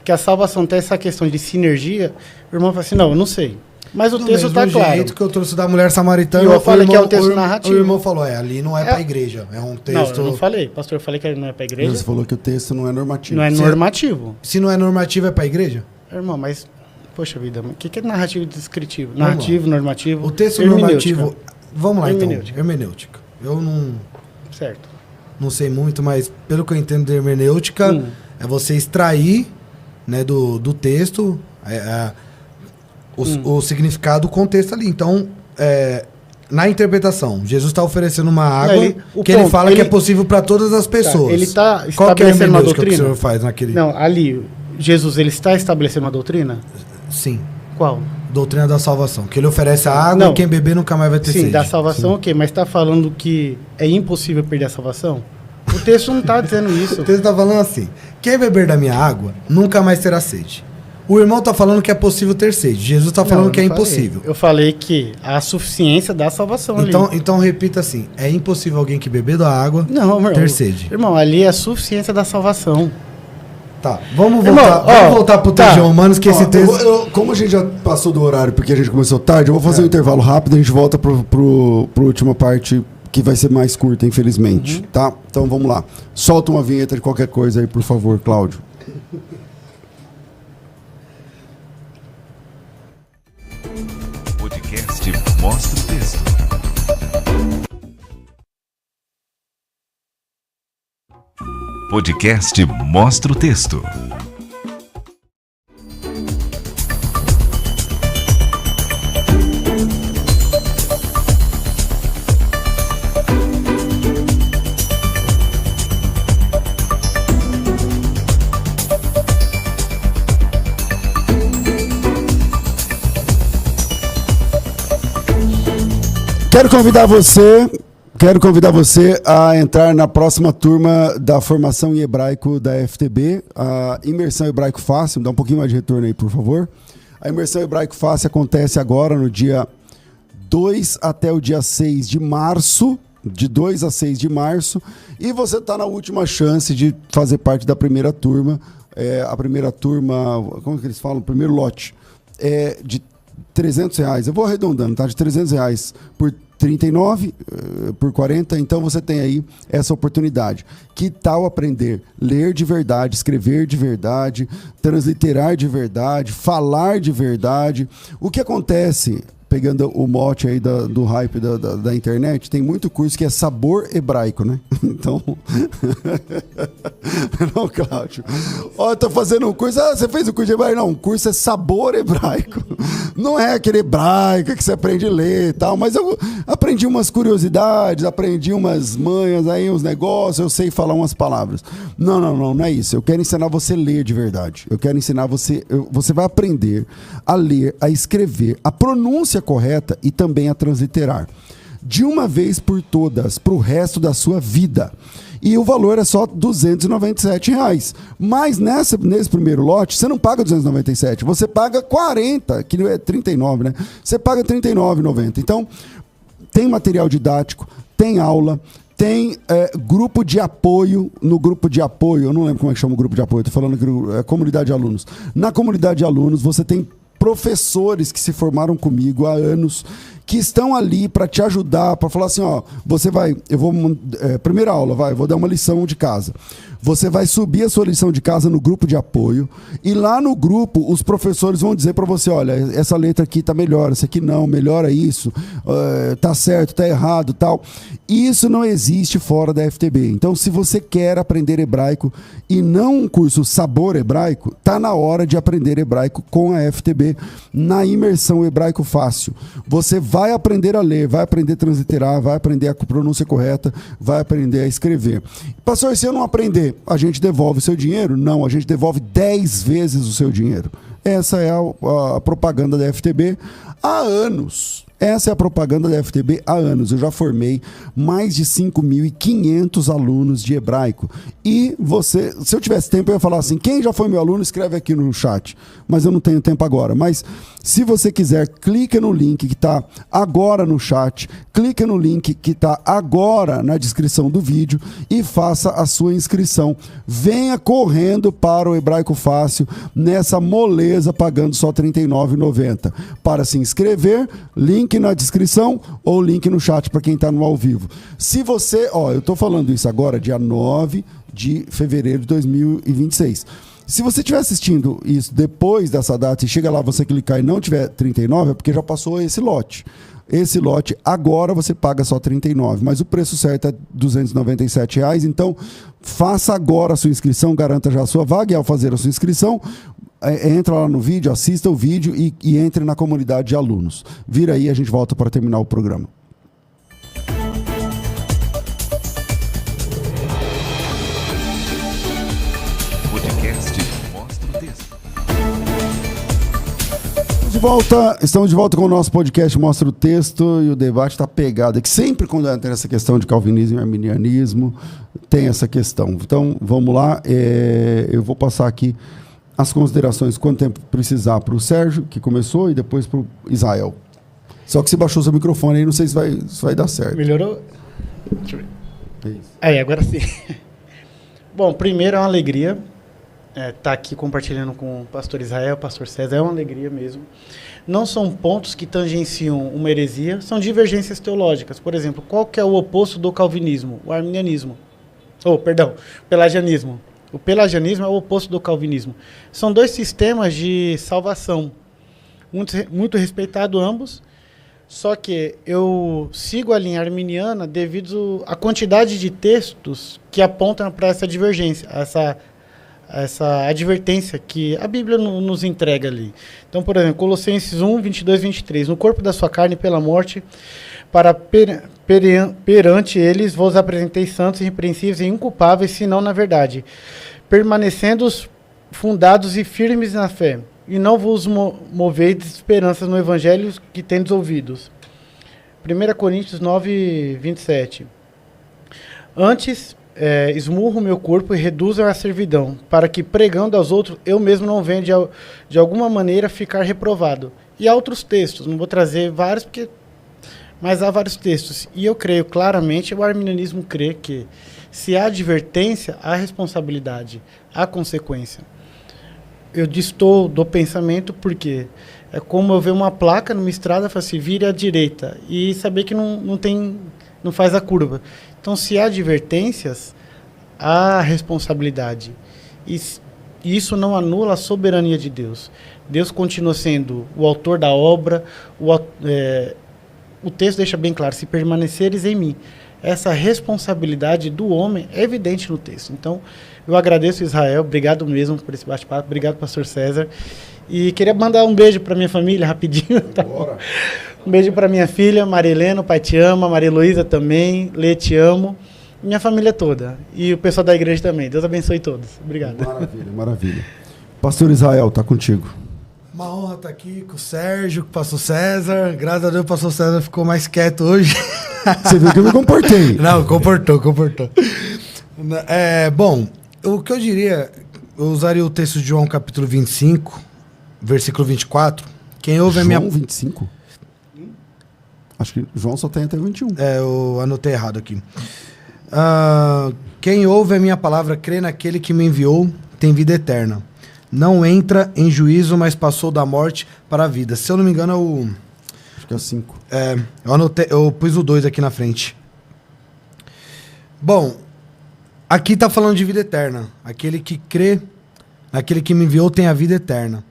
que a salvação tem essa questão de sinergia, o irmão fala assim, não, eu não sei. Mas o texto está claro. Do jeito que eu trouxe da mulher samaritana, E eu falei que é um texto narrativo. O irmão falou, ali não é para a igreja, é um texto... Não, eu não falei, pastor, eu falei que não é para a igreja. Você falou que o texto não é normativo. Não é normativo. Se não é normativo, é para a igreja? Irmão, mas, poxa vida, o que é narrativo e descritivo? Narrativo, normativo... O texto normativo... Vamos lá, então. Hermenêutica. Eu não... Certo. Não sei muito, mas pelo que eu entendo de hermenêutica, é você extrair, né, do texto o significado, o contexto ali. Então, na interpretação, Jesus está oferecendo uma água ele fala que é possível para todas as pessoas. Ele está estabelecendo uma doutrina? Que o senhor faz naquele... Não, ali, Jesus, ele está estabelecendo uma doutrina? Sim. Qual? Doutrina da salvação. Que ele oferece a água e quem beber nunca mais vai ter sede. Sim, da salvação, ok. Mas está falando que é impossível perder a salvação? O texto não está dizendo isso. O texto está falando assim, quem beber da minha água nunca mais terá sede. O irmão está falando que é possível ter sede. Jesus está falando que é impossível. Eu falei que há suficiência da salvação então repita assim, é impossível alguém que beber da água ter sede. Irmão, ali é a suficiência da salvação. Tá, vamos voltar pro texto de Romanos, que esse texto... Como a gente já passou do horário, porque a gente começou tarde, eu vou fazer um intervalo rápido e a gente volta pro última parte, que vai ser mais curta, infelizmente, tá? Então vamos lá. Solta uma vinheta de qualquer coisa aí, por favor, Cláudio. Podcast Mostra o Texto. Podcast Mostra o Texto. Quero convidar você a entrar na próxima turma da formação em hebraico da FTB, a Imersão Hebraico Fácil. Dá um pouquinho mais de retorno aí, por favor. A Imersão Hebraico Fácil acontece agora no dia 2 até o dia 6 de março, de 2 a 6 de março, e você está na última chance de fazer parte da primeira turma. A primeira turma, como que eles falam? O primeiro lote é de R$300. Eu vou arredondando, tá? De R$300 por 39, por 40, então você tem aí essa oportunidade. Que tal aprender ler de verdade, escrever de verdade, transliterar de verdade, falar de verdade? O que acontece, pegando o mote aí do hype da internet, tem muito curso que é sabor hebraico, né? Então... Não, Cláudio. Ó, eu tô fazendo um curso. Ah, você fez o curso de hebraico? Não, o curso é sabor hebraico. Não é aquele hebraico que você aprende a ler e tal, mas eu aprendi umas curiosidades, aprendi umas manhas aí, uns negócios, eu sei falar umas palavras. Não é isso. Eu quero ensinar você a ler de verdade. Eu quero ensinar você... Você vai aprender a ler, a escrever, a pronúncia correta e também a transliterar. de uma vez por todas, para o resto da sua vida. E o valor é só R$ 297. Mas nesse primeiro lote, você não paga 297, você paga 40, que não é 39, né? Você paga R$ 39,90. Então, tem material didático, tem aula, tem grupo de apoio. No grupo de apoio, eu não lembro como é que chama o grupo de apoio, estou falando que é comunidade de alunos. Na comunidade de alunos, você tem professores que se formaram comigo há anos, que estão ali para te ajudar, para falar assim, ó, você vai, primeira aula, eu vou dar uma lição de casa. Você vai subir a sua lição de casa no grupo de apoio e lá no grupo os professores vão dizer para você, olha, essa letra aqui tá melhor, essa aqui não, melhora isso, tá certo, tá errado, tal. Isso não existe fora da FTB. Então, se você quer aprender hebraico e não um curso Sabor Hebraico, tá na hora de aprender hebraico com a FTB na imersão Hebraico Fácil. Você vai aprender a ler, vai aprender a transliterar, vai aprender a pronúncia correta, vai aprender a escrever. Pastor, se eu não aprender, a gente devolve o seu dinheiro? Não, a gente devolve 10 vezes o seu dinheiro. Essa é a propaganda da FTB há anos. Essa é a propaganda da FTB há anos. Eu já formei mais de 5.500 alunos de hebraico. E você, se eu tivesse tempo, eu ia falar assim, quem já foi meu aluno, escreve aqui no chat. Mas eu não tenho tempo agora. Mas se você quiser, clica no link que está agora no chat, clica no link que está agora na descrição do vídeo e faça a sua inscrição. Venha correndo para o Hebraico Fácil nessa moleza, pagando só R$ 39,90. Para se inscrever, link na descrição ou link no chat para quem está no ao vivo. Se você, eu estou falando isso agora, dia 9 de fevereiro de 2026. Se você estiver assistindo isso depois dessa data e chega lá, você clicar e não tiver 39, é porque já passou esse lote. Esse lote, agora você paga só 39, mas o preço certo é R$ 297. Então, faça agora a sua inscrição, garanta já a sua vaga e ao fazer a sua inscrição, entra lá no vídeo, assista o vídeo e entre na comunidade de alunos. Vira aí, a gente volta para terminar o programa. Podcast Mostra o Texto. Estamos de volta com o nosso podcast Mostra o Texto e o debate está pegado. É que sempre quando tem essa questão de calvinismo e arminianismo, tem essa questão. Então, vamos lá. Eu vou passar aqui as considerações, quanto tempo precisar para o Sérgio, que começou, e depois para o Israel. Só que você baixou seu microfone aí, não sei se vai dar certo. Melhorou? Deixa eu ver. É isso. Aí, agora sim. Bom, primeiro é uma alegria estar aqui compartilhando com o pastor Israel, pastor César, é uma alegria mesmo. Não são pontos que tangenciam uma heresia, são divergências teológicas. Por exemplo, qual que é o oposto do calvinismo? O arminianismo. O pelagianismo. O pelagianismo é o oposto do calvinismo. São dois sistemas de salvação, muito respeitado ambos, só que eu sigo a linha arminiana devido à quantidade de textos que apontam para essa divergência, essa advertência que a Bíblia nos entrega ali. Então, por exemplo, Colossenses 1, 22, 23. No corpo da sua carne, pela morte, para perante eles vos apresentei santos, irrepreensíveis e inculpáveis, senão na verdade, permanecendo fundados e firmes na fé, e não vos moveis de esperanças no evangelho que tendes ouvidos. 1 Coríntios 9, 27. Antes, esmurro o meu corpo e reduzo a servidão, para que, pregando aos outros, eu mesmo não venha de alguma maneira ficar reprovado. E há outros textos, não vou trazer vários, mas há vários textos. E eu creio claramente, o arminianismo crê que se há advertência, há responsabilidade, há consequência. Eu distou do pensamento porque é como eu ver uma placa numa estrada e falar assim, vire à direita, e saber que não faz a curva. Então, se há advertências, há responsabilidade. E isso não anula a soberania de Deus. Deus continua sendo o autor da obra. O texto deixa bem claro, se permaneceres em mim. Essa responsabilidade do homem é evidente no texto. Então, eu agradeço, Israel, obrigado mesmo por esse bate-papo, obrigado, pastor César. E queria mandar um beijo para minha família, rapidinho. Tá? Um beijo para minha filha, Maria Helena, o pai te ama, Maria Heloísa também, Lê, te amo. Minha família toda. E o pessoal da igreja também. Deus abençoe todos. Obrigado. Maravilha, maravilha. Pastor Israel, tá contigo. Uma honra estar aqui com o Sérgio, com o pastor César. Graças a Deus o pastor César ficou mais quieto hoje. Você viu que eu me comportei. Não, comportou. Bom, o que eu diria, eu usaria o texto de João capítulo 25, versículo 24. Quem ouve João a minha... 25? Acho que João só tem até 21. Eu anotei errado aqui. Quem ouve a minha palavra, crê naquele que me enviou, tem vida eterna. Não entra em juízo, mas passou da morte para a vida. Se eu não me engano, é o... Acho que é o 5. Eu pus o 2 aqui na frente. Bom, aqui tá falando de vida eterna. Aquele que crê naquele que me enviou tem a vida eterna.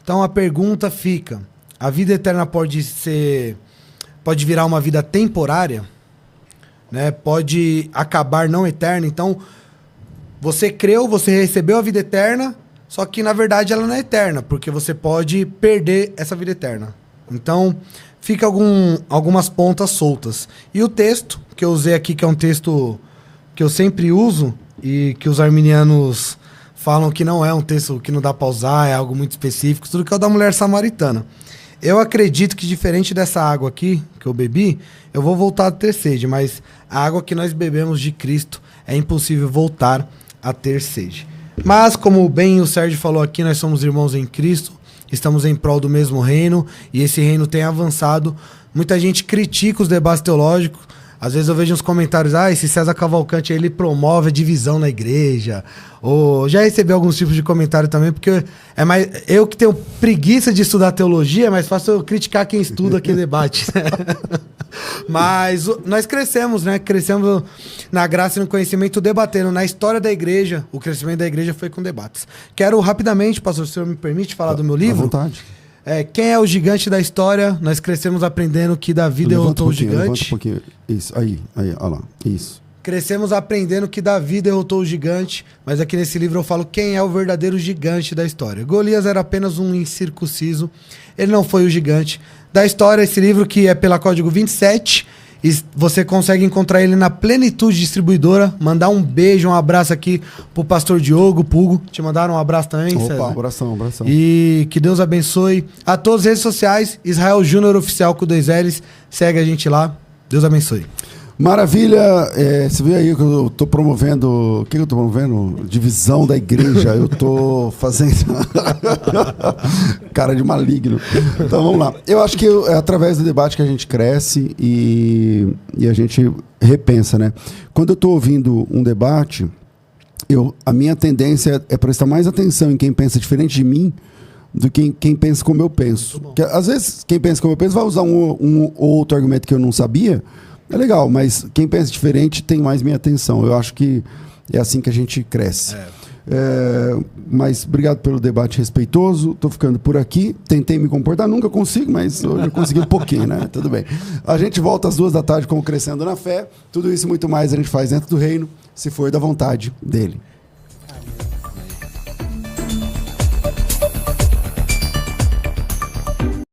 Então a pergunta fica: a vida eterna pode virar uma vida temporária, né? Pode acabar não eterna. Então você creu, você recebeu a vida eterna, só que na verdade ela não é eterna, porque você pode perder essa vida eterna. Então fica algumas pontas soltas. E o texto que eu usei aqui, que é um texto que eu sempre uso e que os arminianos falam que não é um texto que não dá pra usar, é algo muito específico, tudo que é o da mulher samaritana. Eu acredito que diferente dessa água aqui que eu bebi, eu vou voltar a ter sede, mas a água que nós bebemos de Cristo é impossível voltar a ter sede. Mas, como bem o Sérgio falou aqui, nós somos irmãos em Cristo, estamos em prol do mesmo reino, e esse reino tem avançado. Muita gente critica os debates teológicos. Às vezes eu vejo uns comentários, esse César Cavalcante ele promove a divisão na igreja. Ou já recebi alguns tipos de comentário também, porque eu que tenho preguiça de estudar teologia, é mais fácil eu criticar quem estuda que debate. Mas nós crescemos, né? Crescemos na graça e no conhecimento, debatendo. Na história da igreja, o crescimento da igreja foi com debates. Quero rapidamente, pastor, se o senhor me permite falar do meu livro? À vontade. Quem é o gigante da história? Nós crescemos aprendendo que Davi derrotou o gigante. Levanta um pouquinho. Isso, aí, olha lá. Isso. Crescemos aprendendo que Davi derrotou o gigante, mas aqui nesse livro eu falo quem é o verdadeiro gigante da história. Golias era apenas um incircunciso, ele não foi o gigante da história. Esse livro que é pela Código 27, e você consegue encontrar ele na Plenitude Distribuidora. Mandar um beijo, um abraço aqui pro pastor Diogo, Pugo. Te mandaram um abraço também, Opa, César? abração. E que Deus abençoe. A todas as redes sociais, Israel Júnior Oficial com 2 L's. Segue a gente lá. Deus abençoe. Maravilha. Você viu aí que eu tô promovendo... O que eu tô promovendo? Divisão da igreja. Eu tô fazendo... Cara de maligno. Então vamos lá. Eu acho que é através do debate que a gente cresce e a gente repensa, né? Quando eu tô ouvindo um debate, a minha tendência é prestar mais atenção em quem pensa diferente de mim do que quem pensa como eu penso. Porque, às vezes, quem pensa como eu penso vai usar um ou outro argumento que eu não sabia. É legal, mas quem pensa diferente tem mais minha atenção. Eu acho que é assim que a gente cresce. Mas obrigado pelo debate respeitoso. Estou ficando por aqui. Tentei me comportar, nunca consigo, mas hoje eu consegui um pouquinho, né? Tudo bem. A gente volta às 2 da tarde com o Crescendo na Fé. Tudo isso e muito mais a gente faz dentro do reino, se for da vontade dele.